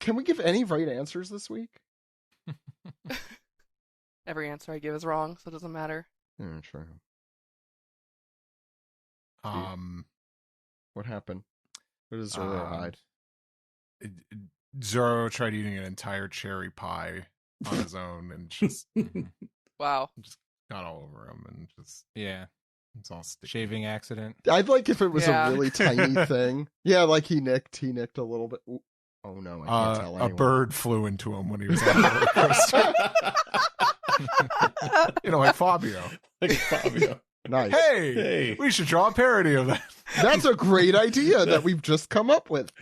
Can we give any right answers this week? Every answer I give is wrong, so it doesn't matter. Yeah, sure. What happened? What does Zoro hide? Zoro tried eating an entire cherry pie on his own and just Wow. just got all over him and just yeah. It's all sticky. Shaving accident. I'd like if it was a really tiny thing. Yeah, like he nicked a little bit. Ooh. Oh no, I can't tell anyone. A bird flew into him when he was on the roller coaster. Like Fabio. Nice. Hey, we should draw a parody of that. That's a great idea that we've just come up with.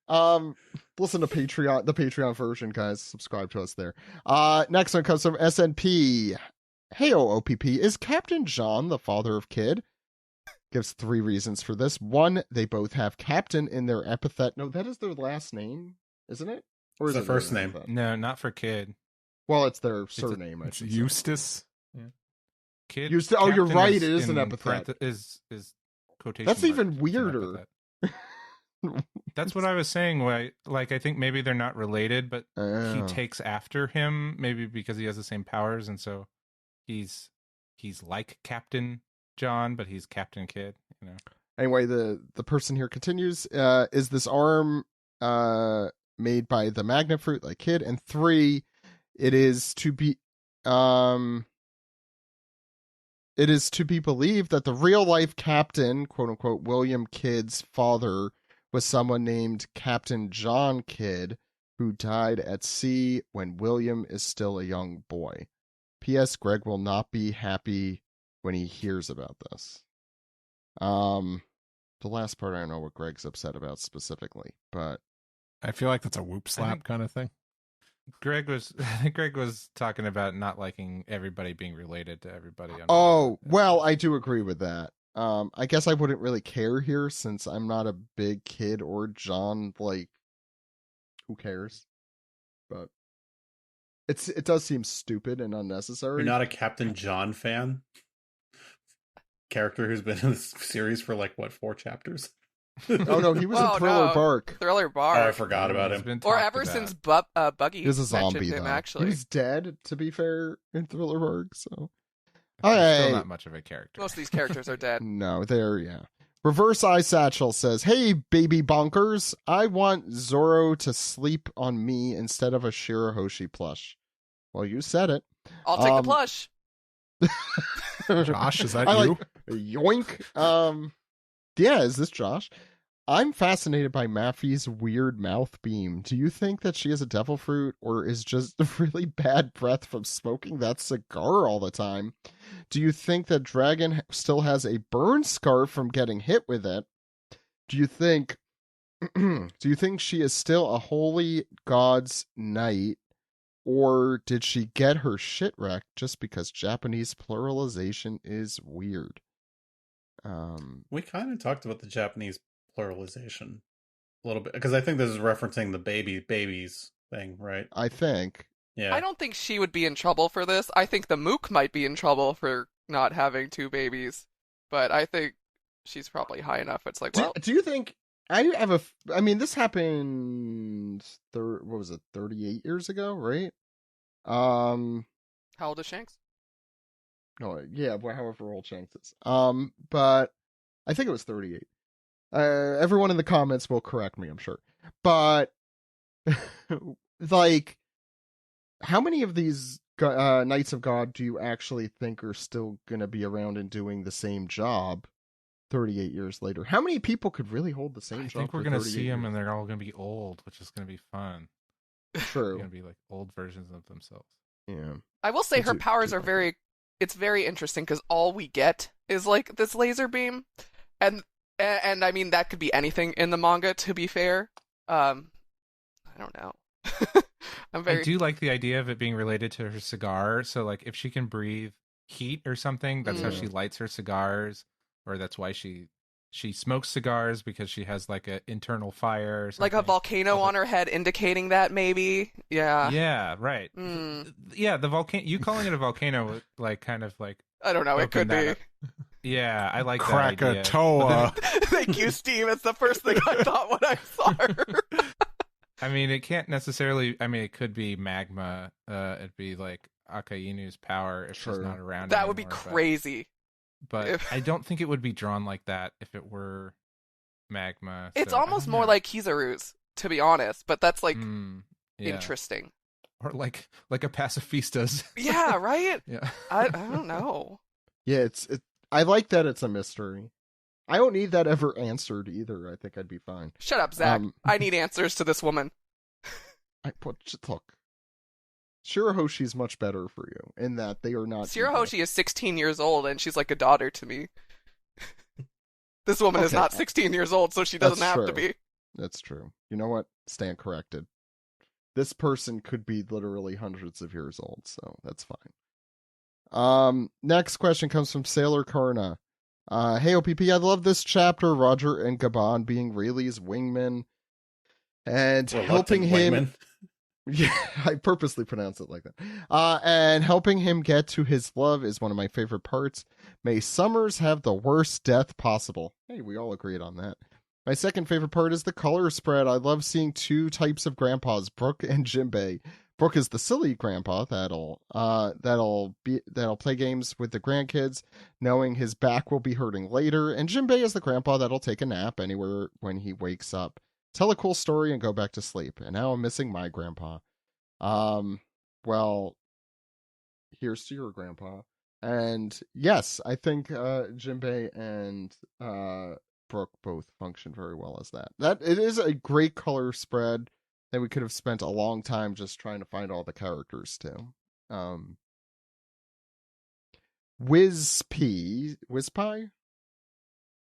Listen to Patreon, the Patreon version, guys. Subscribe to us there. Next one comes from SNP. Hey, OPP, is Captain John the father of Kid? Gives 3 reasons for this. 1, they both have Captain in their epithet. No, that is their last name, isn't it? Or is it's it the first name? Epithet? No, not for Kid. Well, it's their surname. It's Eustace. Yeah. Kid. Eustace. Oh, you're Captain right. It is an epithet. Is quotation. That's mark. even It's an weirder. epithet. That's what I was saying. Like, I think maybe they're not related, but he Oh. takes after him, maybe because he has the same powers, and so he's like Captain John, but he's Captain Kid. Anyway, the person here continues. Is this arm made by the magnet fruit like Kid? And 3, it is to be believed that the real life captain, quote unquote, William Kidd's father was someone named Captain John Kidd, who died at sea when William is still a young boy. P.S. Greg will not be happy when he hears about this. The last part I don't know what Greg's upset about specifically, but I feel like that's a whoop slap kind of thing. Greg was talking about not liking everybody being related to everybody. Well, I do agree with that. I guess I wouldn't really care here since I'm not a big Kid or John. Like, who cares? But it does seem stupid and unnecessary. You're not a Captain John fan? Character who's been in this series for 4 chapters? Oh no, he was in Thriller Bark. Thriller Bark. Oh, I forgot about him. Or ever since Buggy. He was a zombie, mentioned him, though. actually. He was dead, to be fair, in Thriller Bark. So, Still not much of a character. Most of these characters are dead. No, yeah. Reverse Eye Satchel says, "Hey, baby bonkers, I want Zoro to sleep on me instead of a Shirahoshi plush." Well, you said it. I'll take the plush. Josh, is that you? Yoink. Yeah, is this Josh? I'm fascinated by Maffy's weird mouth beam. Do you think that she is a devil fruit or is just really bad breath from smoking that cigar all the time? Do you think that Dragon still has a burn scar from getting hit with it? Do you think she is still a holy god's knight? Or did she get her shit wrecked just because Japanese pluralization is weird? We kind of talked about the Japanese pluralization a little bit because I think this is referencing the babies thing, right? I think. Yeah. I don't think she would be in trouble for this. I think the Mook might be in trouble for not having 2 babies, but I think she's probably high enough. It's like, well, do you think? I mean, this happened. What was it? 38 years ago, right? How old is Shanks? No, yeah, however old Shanks is. But I think it was 38. Everyone in the comments will correct me, I'm sure. But how many of these Knights of God do you actually think are still going to be around and doing the same job 38 years later? How many people could really hold the same job? I think we're going to see them and they're all going to be old, which is going to be fun. True. They're going to be like old versions of themselves. Yeah. I will say her powers are it's very interesting because all we get is this laser beam. And I mean, that could be anything in the manga, to be fair. I don't know. I do like the idea of it being related to her cigar. So, if she can breathe heat or something, that's how she lights her cigars, or that's why she smokes cigars because she has an internal fire. Or something. Like a volcano on her head, indicating that maybe. Yeah. Yeah. Right. Yeah. The volcano. You calling it a volcano, kind of I don't know. It could be. Yeah, I like Krakatoa. Thank you, Steve. It's the first thing I thought when I saw her. I mean, it can't necessarily. I mean, it could be magma. It'd be like Akainu's power if she's not around. That would be crazy. But I don't think it would be drawn like that if it were magma. It's almost more like Kizaru's, to be honest. But that's interesting. Or like a pacifista's. Yeah. Right. Yeah. I don't know. Yeah, I like that it's a mystery. I don't need that ever answered either. I think I'd be fine. Shut up, Zach. I need answers to this woman. Look, Shirahoshi's much better for you in that they are not. Shirahoshi is 16 years old, and she's like a daughter to me. This woman is not 16 years old, so she doesn't have to be. That's true. You know what? Stand corrected. This person could be literally hundreds of years old, so that's fine. Next question comes from Sailor Karna. Hey OPP, I love this chapter. Roger and Gabon being Rayleigh's wingman and helping him. Yeah, I purposely pronounce it like that. And helping him get to his love is one of my favorite parts. May Summers have the worst death possible. Hey, we all agreed on that. My second favorite part is the color spread. I love seeing two types of grandpas, Brooke and Jinbei. Brooke is the silly grandpa that'll play games with the grandkids, knowing his back will be hurting later, and Jinbei is the grandpa that'll take a nap anywhere when he wakes up, tell a cool story, and go back to sleep. And now I'm missing my grandpa. Well, here's to your grandpa. And yes, I think Jinbei and Brooke both function very well as that. That it is a great color spread that we could have spent a long time just trying to find all the characters too. Wizpie,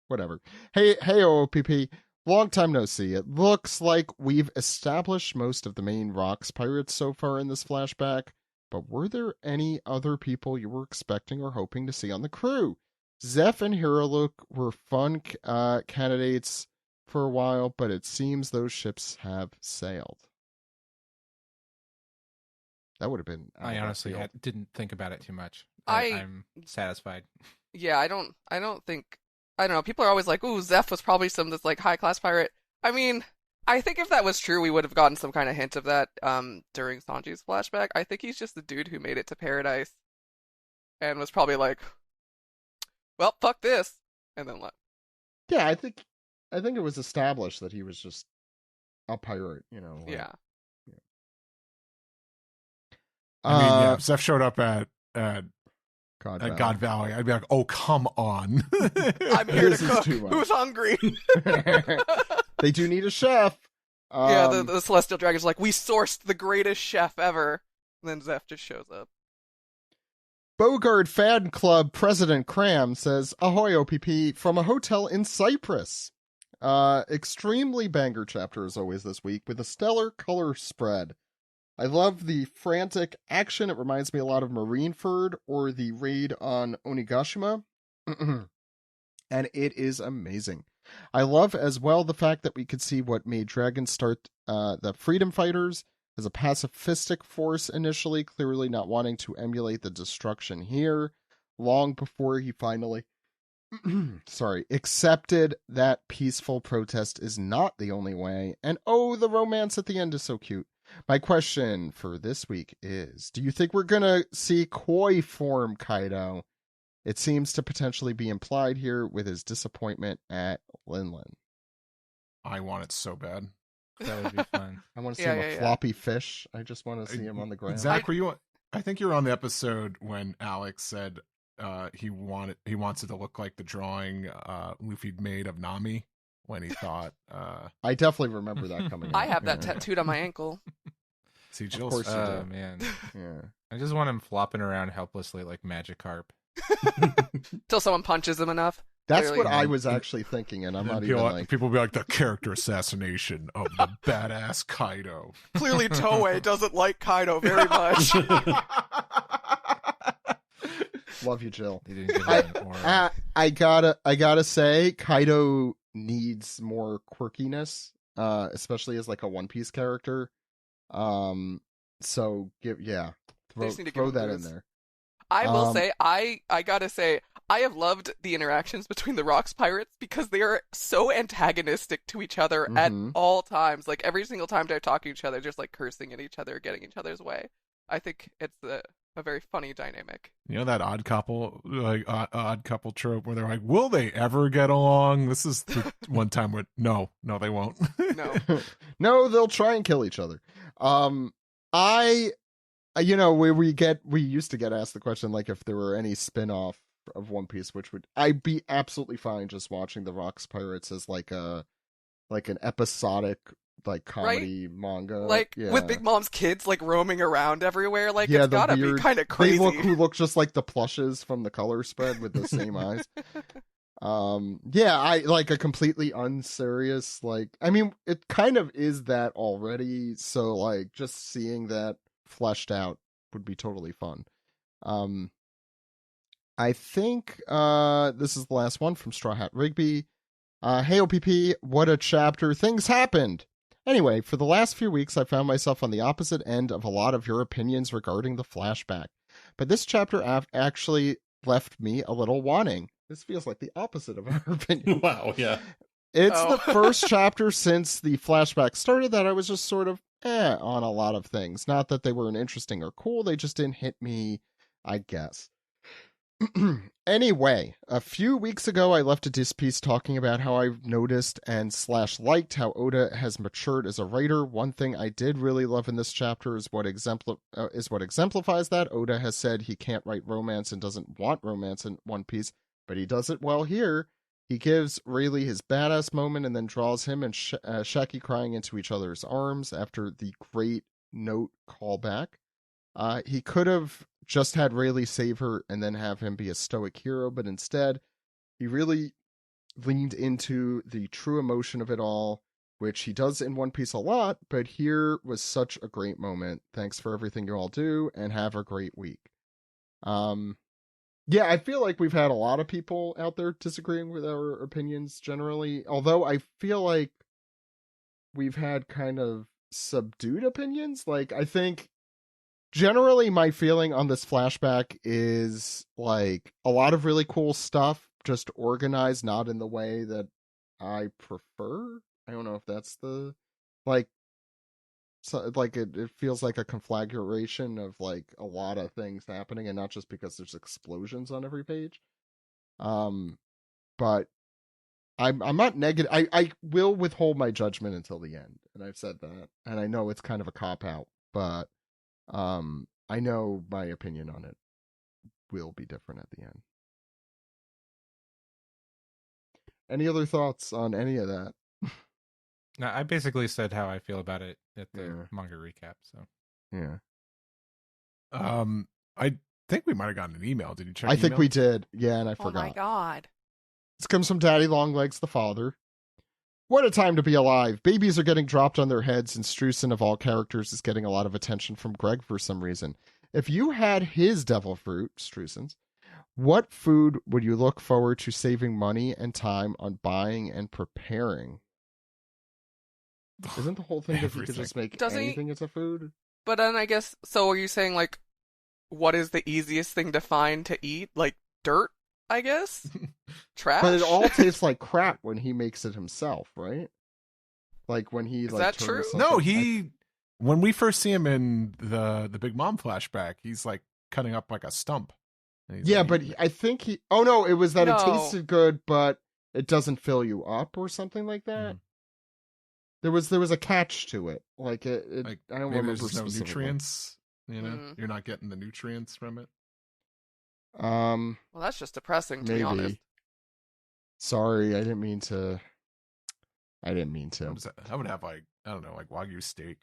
whatever. Hey OPP, long time no see. It looks like we've established most of the main Rocks pirates so far in this flashback, but were there any other people you were expecting or hoping to see on the crew? Zeph and Hiraluk were fun candidates for a while, but it seems those ships have sailed. That would have been. I honestly didn't think about it too much. I'm satisfied. Yeah, I don't know. People are always like, "Ooh, Zeph was probably some this like high class pirate." I mean, I think if that was true, we would have gotten some kind of hint of that during Sanji's flashback. I think he's just the dude who made it to paradise and was probably like, well, fuck this, and then left. Yeah, I think it was established that he was just a pirate, you know. Yeah. I mean, yeah, if Zeph showed up at God Valley, I'd be like, oh, come on. I'm here to cook. Who's hungry? They do need a chef. Yeah, the Celestial Dragon's like, we sourced the greatest chef ever. And then Zeph just shows up. Bogard Fan Club President Cram says, ahoy OPP from a hotel in Cyprus. Extremely banger chapter as always this week with a stellar color spread. I love the frantic action. It reminds me a lot of Marineford or the raid on Onigashima. And it is amazing. I love as well the fact that we could see what made Dragon start the Freedom Fighters as a pacifistic force initially, clearly not wanting to emulate the destruction here, long before he finally accepted that peaceful protest is not the only way. And oh, the romance at the end is so cute. My question for this week is, do you think we're going to see Koi form Kaido? It seems to potentially be implied here with his disappointment at Linlin. I want it so bad. That would be fun. I want to see him a floppy fish. I just want to see him on the ground. Zach, were you? I think you were on the episode when Alex said he wants it to look like the drawing Luffy made of Nami when he thought. I definitely remember that coming out. I have that tattooed on my ankle. See, Jill. Of course you do. Man. Yeah. I just want him flopping around helplessly like Magikarp. Till someone punches him enough. That's Clearly. what I was actually thinking, and I'm not even like... People be like, the character assassination of the badass Kaido. Clearly Toei doesn't like Kaido very much. Love you, Jill. I gotta say, Kaido needs more quirkiness, especially as like a One Piece character. So throw that in there. I will say, I gotta say, I have loved the interactions between the Rocks pirates because they are so antagonistic to each other at all times. Like every single time they're talking to each other, just like cursing at each other, getting each other's way. I think it's a very funny dynamic. You know that odd couple trope where they're like, will they ever get along? This is the one time where no, they won't. No, they'll try and kill each other. We used to get asked the question like if there were any spin-off of One Piece, which would I'd be absolutely fine just watching the Rocks Pirates as like an episodic like comedy manga, like with Big Mom's kids like roaming around everywhere. Like it's gotta be kind of crazy. They look just like the plushes from the color spread with the same eyes. I like a completely unserious, like, I mean, it kind of is that already, so like just seeing that fleshed out would be totally fun. I think this is the last one from Straw Hat Rigby. Hey OPP, what a chapter. Things happened. Anyway, for the last few weeks, I found myself on the opposite end of a lot of your opinions regarding the flashback. But this chapter actually left me a little wanting. This feels like the opposite of our opinion. Wow, yeah. It's the first chapter since the flashback started that I was just sort of on a lot of things. Not that they weren't interesting or cool, they just didn't hit me, I guess. Anyway, a few weeks ago, I left a diss piece talking about how I've noticed and / liked how Oda has matured as a writer. One thing I did really love in this chapter is what exemplifies that. Oda has said he can't write romance and doesn't want romance in One Piece, but he does it well here. He gives Rayleigh his badass moment and then draws him and Shakk crying into each other's arms after the great note callback. He could have just had Rayleigh save her and then have him be a stoic hero, but instead, he really leaned into the true emotion of it all, which he does in One Piece a lot, but here was such a great moment. Thanks for everything you all do, and have a great week. I feel like we've had a lot of people out there disagreeing with our opinions generally, although I feel like we've had kind of subdued opinions. Like, I think generally my feeling on this flashback is like a lot of really cool stuff, just organized not in the way that I prefer. I don't know if that's the like, so like it feels like a conflagration of like a lot of things happening, and not just because there's explosions on every page. But I'm not negative. I will withhold my judgment until the end, and I've said that, and I know it's kind of a cop out, but I know my opinion on it will be different at the end. Any other thoughts on any of that? No, I basically said how I feel about it at the manga recap. So yeah. I think we might have gotten an email. Did you check? I think we did. Yeah, and I forgot. Oh my god. This comes from Daddy Longlegs, the father. What a time to be alive. Babies are getting dropped on their heads, and Streusen of all characters is getting a lot of attention from Greg for some reason. If you had his devil fruit, Streusen's, what food would you look forward to saving money and time on buying and preparing? Isn't the whole thing that you could just make anything as a food? But then I guess, so are you saying like, what is the easiest thing to find to eat? Like dirt, I guess? Trash? But it all tastes like crap when he makes it himself, right? Like when he is like that true? No, when we first see him in the Big Mom flashback, he's like cutting up like a stump. Yeah, but I think it was that it tasted good, but it doesn't fill you up or something like that. There was a catch to it. Like I don't remember. There's no nutrients. You know, you're not getting the nutrients from it. Well, that's just depressing, to be honest. Sorry, I didn't mean to. I would have like, I don't know, like Wagyu steak,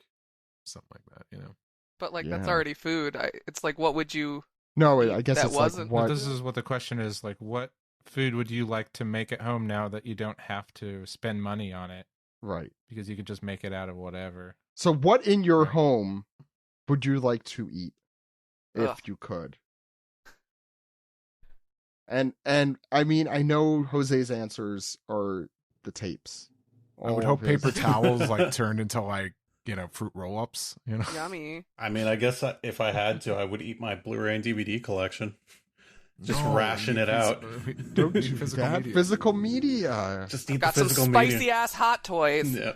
something like that, you know. But like that's already food. It's like, what would you? No, I guess that it's wasn't. Like, what... This is what the question is. Like, what food would you like to make at home now that you don't have to spend money on it? Right. Because you could just make it out of whatever. So what in your home would you like to eat if you could? And I mean, I know Jose's answers are the tapes. I would hope paper towels like turned into like, you know, fruit roll-ups, you know. Yummy. I mean, I guess if I had to, I would eat my Blu-ray and DVD collection. Just ration it out. Don't you physical media. Just eat got the physical some spicy ass hot toys. Yeah.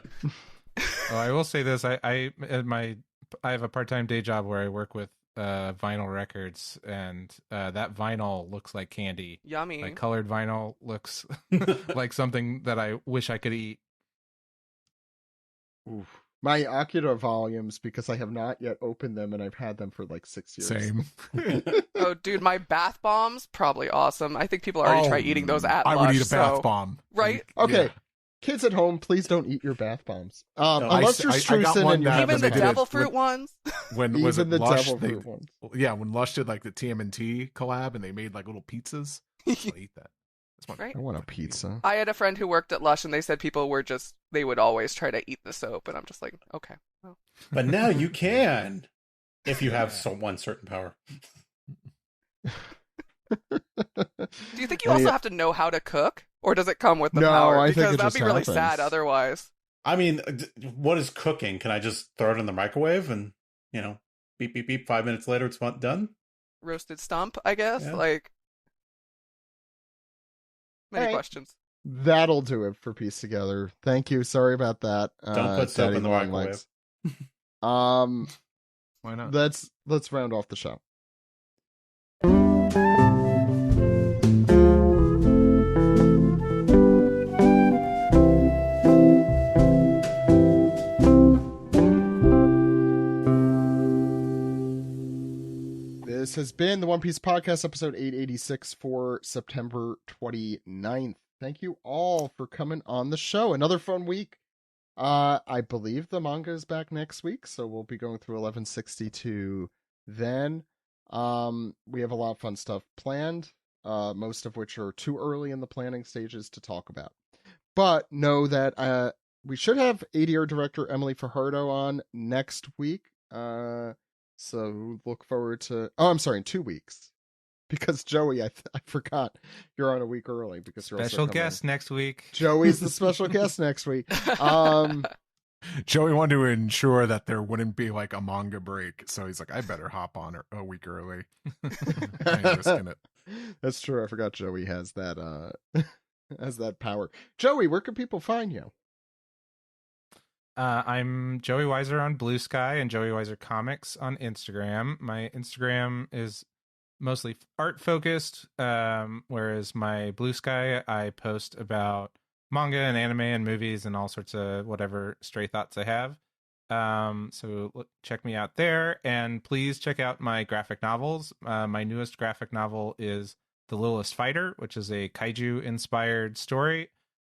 I will say this: I have a part-time day job where I work with vinyl records, and that vinyl looks like candy. Yummy. Like colored vinyl looks like something that I wish I could eat. Oof. My Akira volumes, because I have not yet opened them and I've had them for like 6 years. Same. Oh, dude, my bath bombs, probably awesome. I think people already try eating those at I Lush, would eat a bath so- bomb. Right? Okay. Yeah. Kids at home, please don't eat your bath bombs. No, Unless you're I got Strucin one and you that- have Even they the did it devil with- fruit ones. When was even it the Lush? devil fruit ones. Yeah, when Lush did like the TMNT collab and they made like little pizzas. I'll eat that. That's one. Right? I want a pizza. I had a friend who worked at Lush, and they said people were just, they would always try to eat the soap, and I'm just like, okay. Well. But now you can, if you have one certain power. Do you think you also have to know how to cook? Or does it come with the No, power? I think Because it that'd just be really happens. sad otherwise. I mean, what is cooking? Can I just throw it in the microwave and, beep, beep, beep, 5 minutes later it's done? Roasted stump, I guess? Yeah. Like, many Hey. questions. That'll do it for Piece Together. Thank you. Sorry about that. Don't put soap Daddy in the Long microwave. Legs. Why not? Let's round off the show. This has been the One Piece Podcast, episode 886 for September 29th. Thank you all for coming on the show. Another fun week. I believe the manga is back next week, so we'll be going through 1162 then. We have a lot of fun stuff planned, most of which are too early in the planning stages to talk about. But know that we should have ADR director Emily Fajardo on next week. So look forward to... Oh, I'm sorry, in 2 weeks. Because Joey, I forgot you're on a week early because you're Special also coming. guest next week. Joey's the special guest next week. Joey wanted to ensure that there wouldn't be like a manga break, so he's like, I better hop on a week early. I ain't risking it. That's true. I forgot Joey has that has that power. Joey, where can people find you? I'm Joey Weiser on Blue Sky and Joey Weiser Comics on Instagram. My Instagram is mostly art focused, whereas my Blue Sky, I post about manga and anime and movies and all sorts of whatever stray thoughts I have. So check me out there, and please check out my graphic novels. My newest graphic novel is The Littlest Fighter, which is a kaiju inspired story.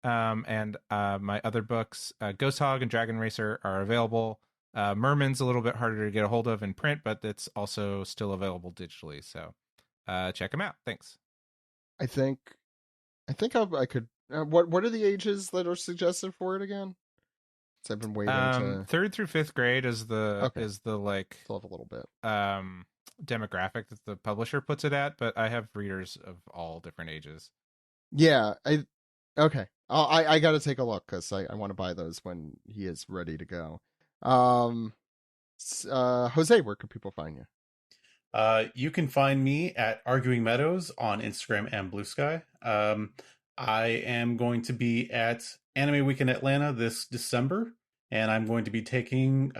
And my other books, Ghost Hog and Dragon Racer, are available. Mermin's a little bit harder to get a hold of in print, but it's also still available digitally. So check them out. Thanks. I think I could. What are the ages that are suggested for it again? So I've been waiting to 3rd through 5th grade is the like still have a little bit. demographic that the publisher puts it at, but I have readers of all different ages. Yeah, okay. I got to take a look because I want to buy those when he is ready to go. Jose, where can people find you? You can find me at Arguing Meadows on Instagram and Blue Sky. I am going to be at Anime Week in Atlanta this December, and I'm going to be taking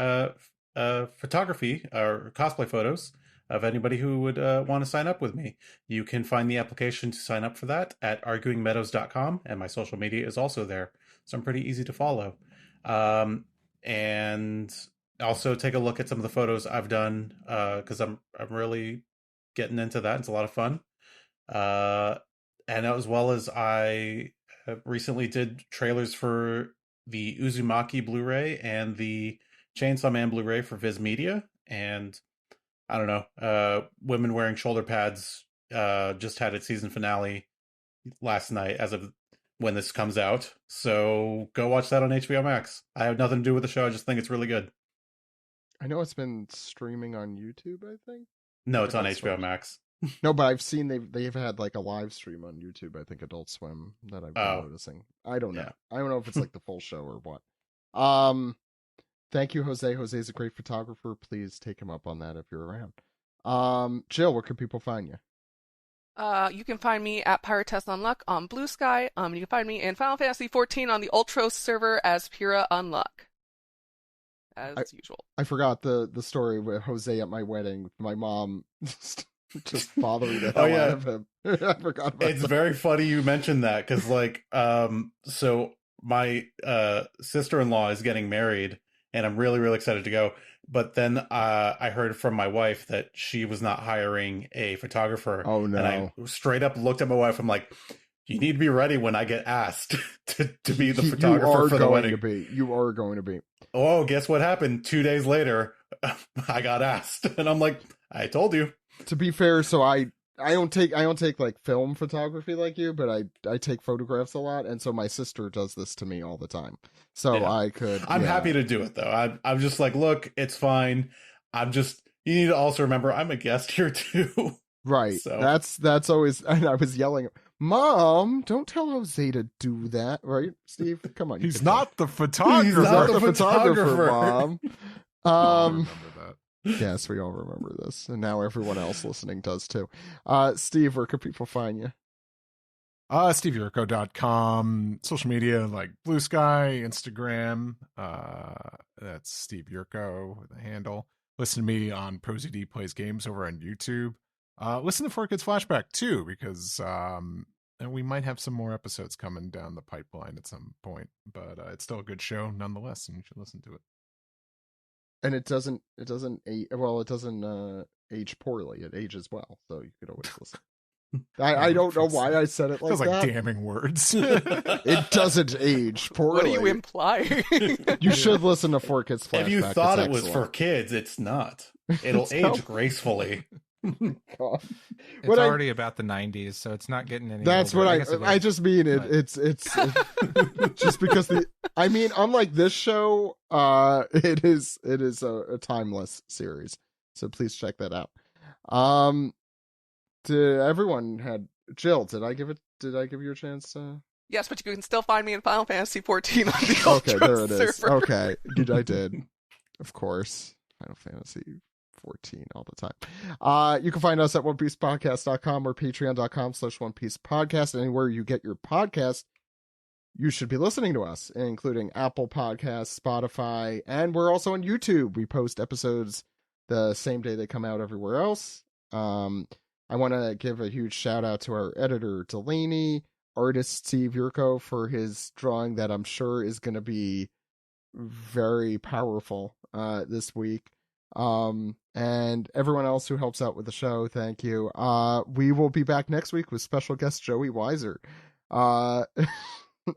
photography or cosplay photos of anybody who would want to sign up with me. You can find the application to sign up for that at arguingmeadows.com, and my social media is also there, so I'm pretty easy to follow. And also take a look at some of the photos I've done, because I'm really getting into that. It's a lot of fun. And as well as I recently did trailers for the Uzumaki Blu-ray and the Chainsaw Man Blu-ray for VIZ Media, and I don't know, Women Wearing Shoulder Pads just had its season finale last night as of when this comes out. So go watch that on HBO Max. I have nothing to do with the show. I just think it's really good. I know it's been streaming on YouTube, I think. No, it's on Adult HBO Swim. Max. No, but I've seen they've had like a live stream on YouTube, I think Adult Swim, that I've been noticing. I don't know. Yeah. I don't know if it's like the full show or what. Thank you, Jose. Jose's a great photographer. Please take him up on that if you're around. Jill, where can people find you? You can find me at Pyretess Unluck on Blue Sky. You can find me in Final Fantasy XIV on the Ultros server as Pyrrha Unluck. As usual. I forgot the story with Jose at my wedding. My mom just bothering the hell out of him. I forgot about It's that. very funny you mentioned that, because so my sister-in-law is getting married, and I'm really, really excited to go. But then I heard from my wife that she was not hiring a photographer. Oh, no. And I straight up looked at my wife. I'm like, you need to be ready when I get asked to be the photographer for the wedding. You are going to be. Oh, guess what happened? 2 days later, I got asked. And I'm like, I told you. To be fair, so I don't take like film photography like you, but I take photographs a lot, and so my sister does this to me all the time. So yeah. I'm happy to do it though. I'm just like, look, it's fine. You need to also remember I'm a guest here too. Right. So. That's always, and I was yelling, Mom, don't tell Jose to do that, right, Steve? Come on. He's not the photographer. He's not the photographer, Mom. Remember that. Yes, we all remember this, and now everyone else listening does too. Steve, where can people find you? SteveYurko.com, social media like Blue Sky, Instagram. That's Steve Yurko, the handle. Listen to me on ProZD Plays Games over on YouTube. Listen to 4Kids Flashback too, because and we might have some more episodes coming down the pipeline at some point. But it's still a good show nonetheless, and you should listen to it. And it doesn't age poorly. It ages well, so you could always listen. I don't know why I said it like that. Feels like damning words. It doesn't age poorly. What are you implying? You should listen to 4Kids Flashback. If you thought it was for kids, it's not. It'll age gracefully. God. It's already about the 90s, so it's not getting any. That's older. what I just mean. It's just because unlike this show, it is a timeless series. So please check that out. Everyone had Jill. Did I give you a chance to? Yes, but you can still find me in Final Fantasy 14 on the Okay, Ultra there it is. server. Okay, I did. Of course, Final Fantasy 14 all the time. You can find us at OnePiecePodcast.com or Patreon.com/OnePiecePodcast. Anywhere you get your podcast, you should be listening to us, including Apple Podcasts, Spotify, and we're also on YouTube. We post episodes the same day they come out everywhere else. I want to give a huge shout out to our editor, Delaney, artist Steve Yurko for his drawing that I'm sure is going to be very powerful this week. And everyone else who helps out with the show, thank you. We will be back next week with special guest Joey Weiser.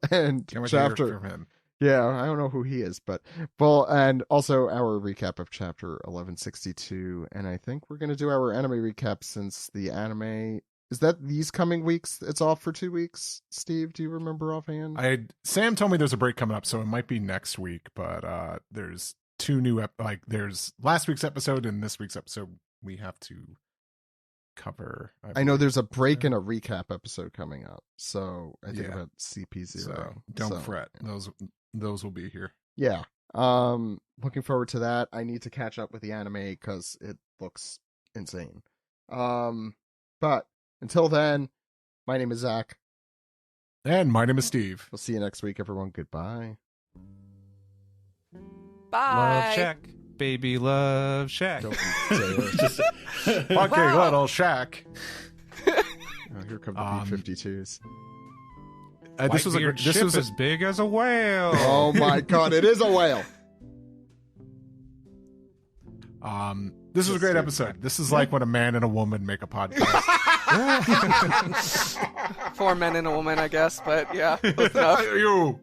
And chapter from him. Yeah, I don't know who he is, but and also our recap of chapter 1162, and I think we're going to do our anime recap since the anime is that these coming weeks. It's off for 2 weeks. Steve, do you remember offhand? Sam told me there's a break coming up, so it might be next week, but there's two new there's last week's episode and this week's episode we have to cover. I know there's a break and a recap episode coming up, so I think about CP0. So don't fret. Those will be here. Yeah. Looking forward to that. I need to catch up with the anime because it looks insane. But until then, my name is Zach. And my name is Steve. We'll see you next week, everyone. Goodbye. Bye. Love Shakk. Baby love Shakk. Okay, little Shakk. Oh, here come the B-52s. This was as big as a whale. Oh my God, it is a whale. This was a great episode. This is like when a man and a woman make a podcast. 4 men and a woman, I guess, but yeah, close enough. You.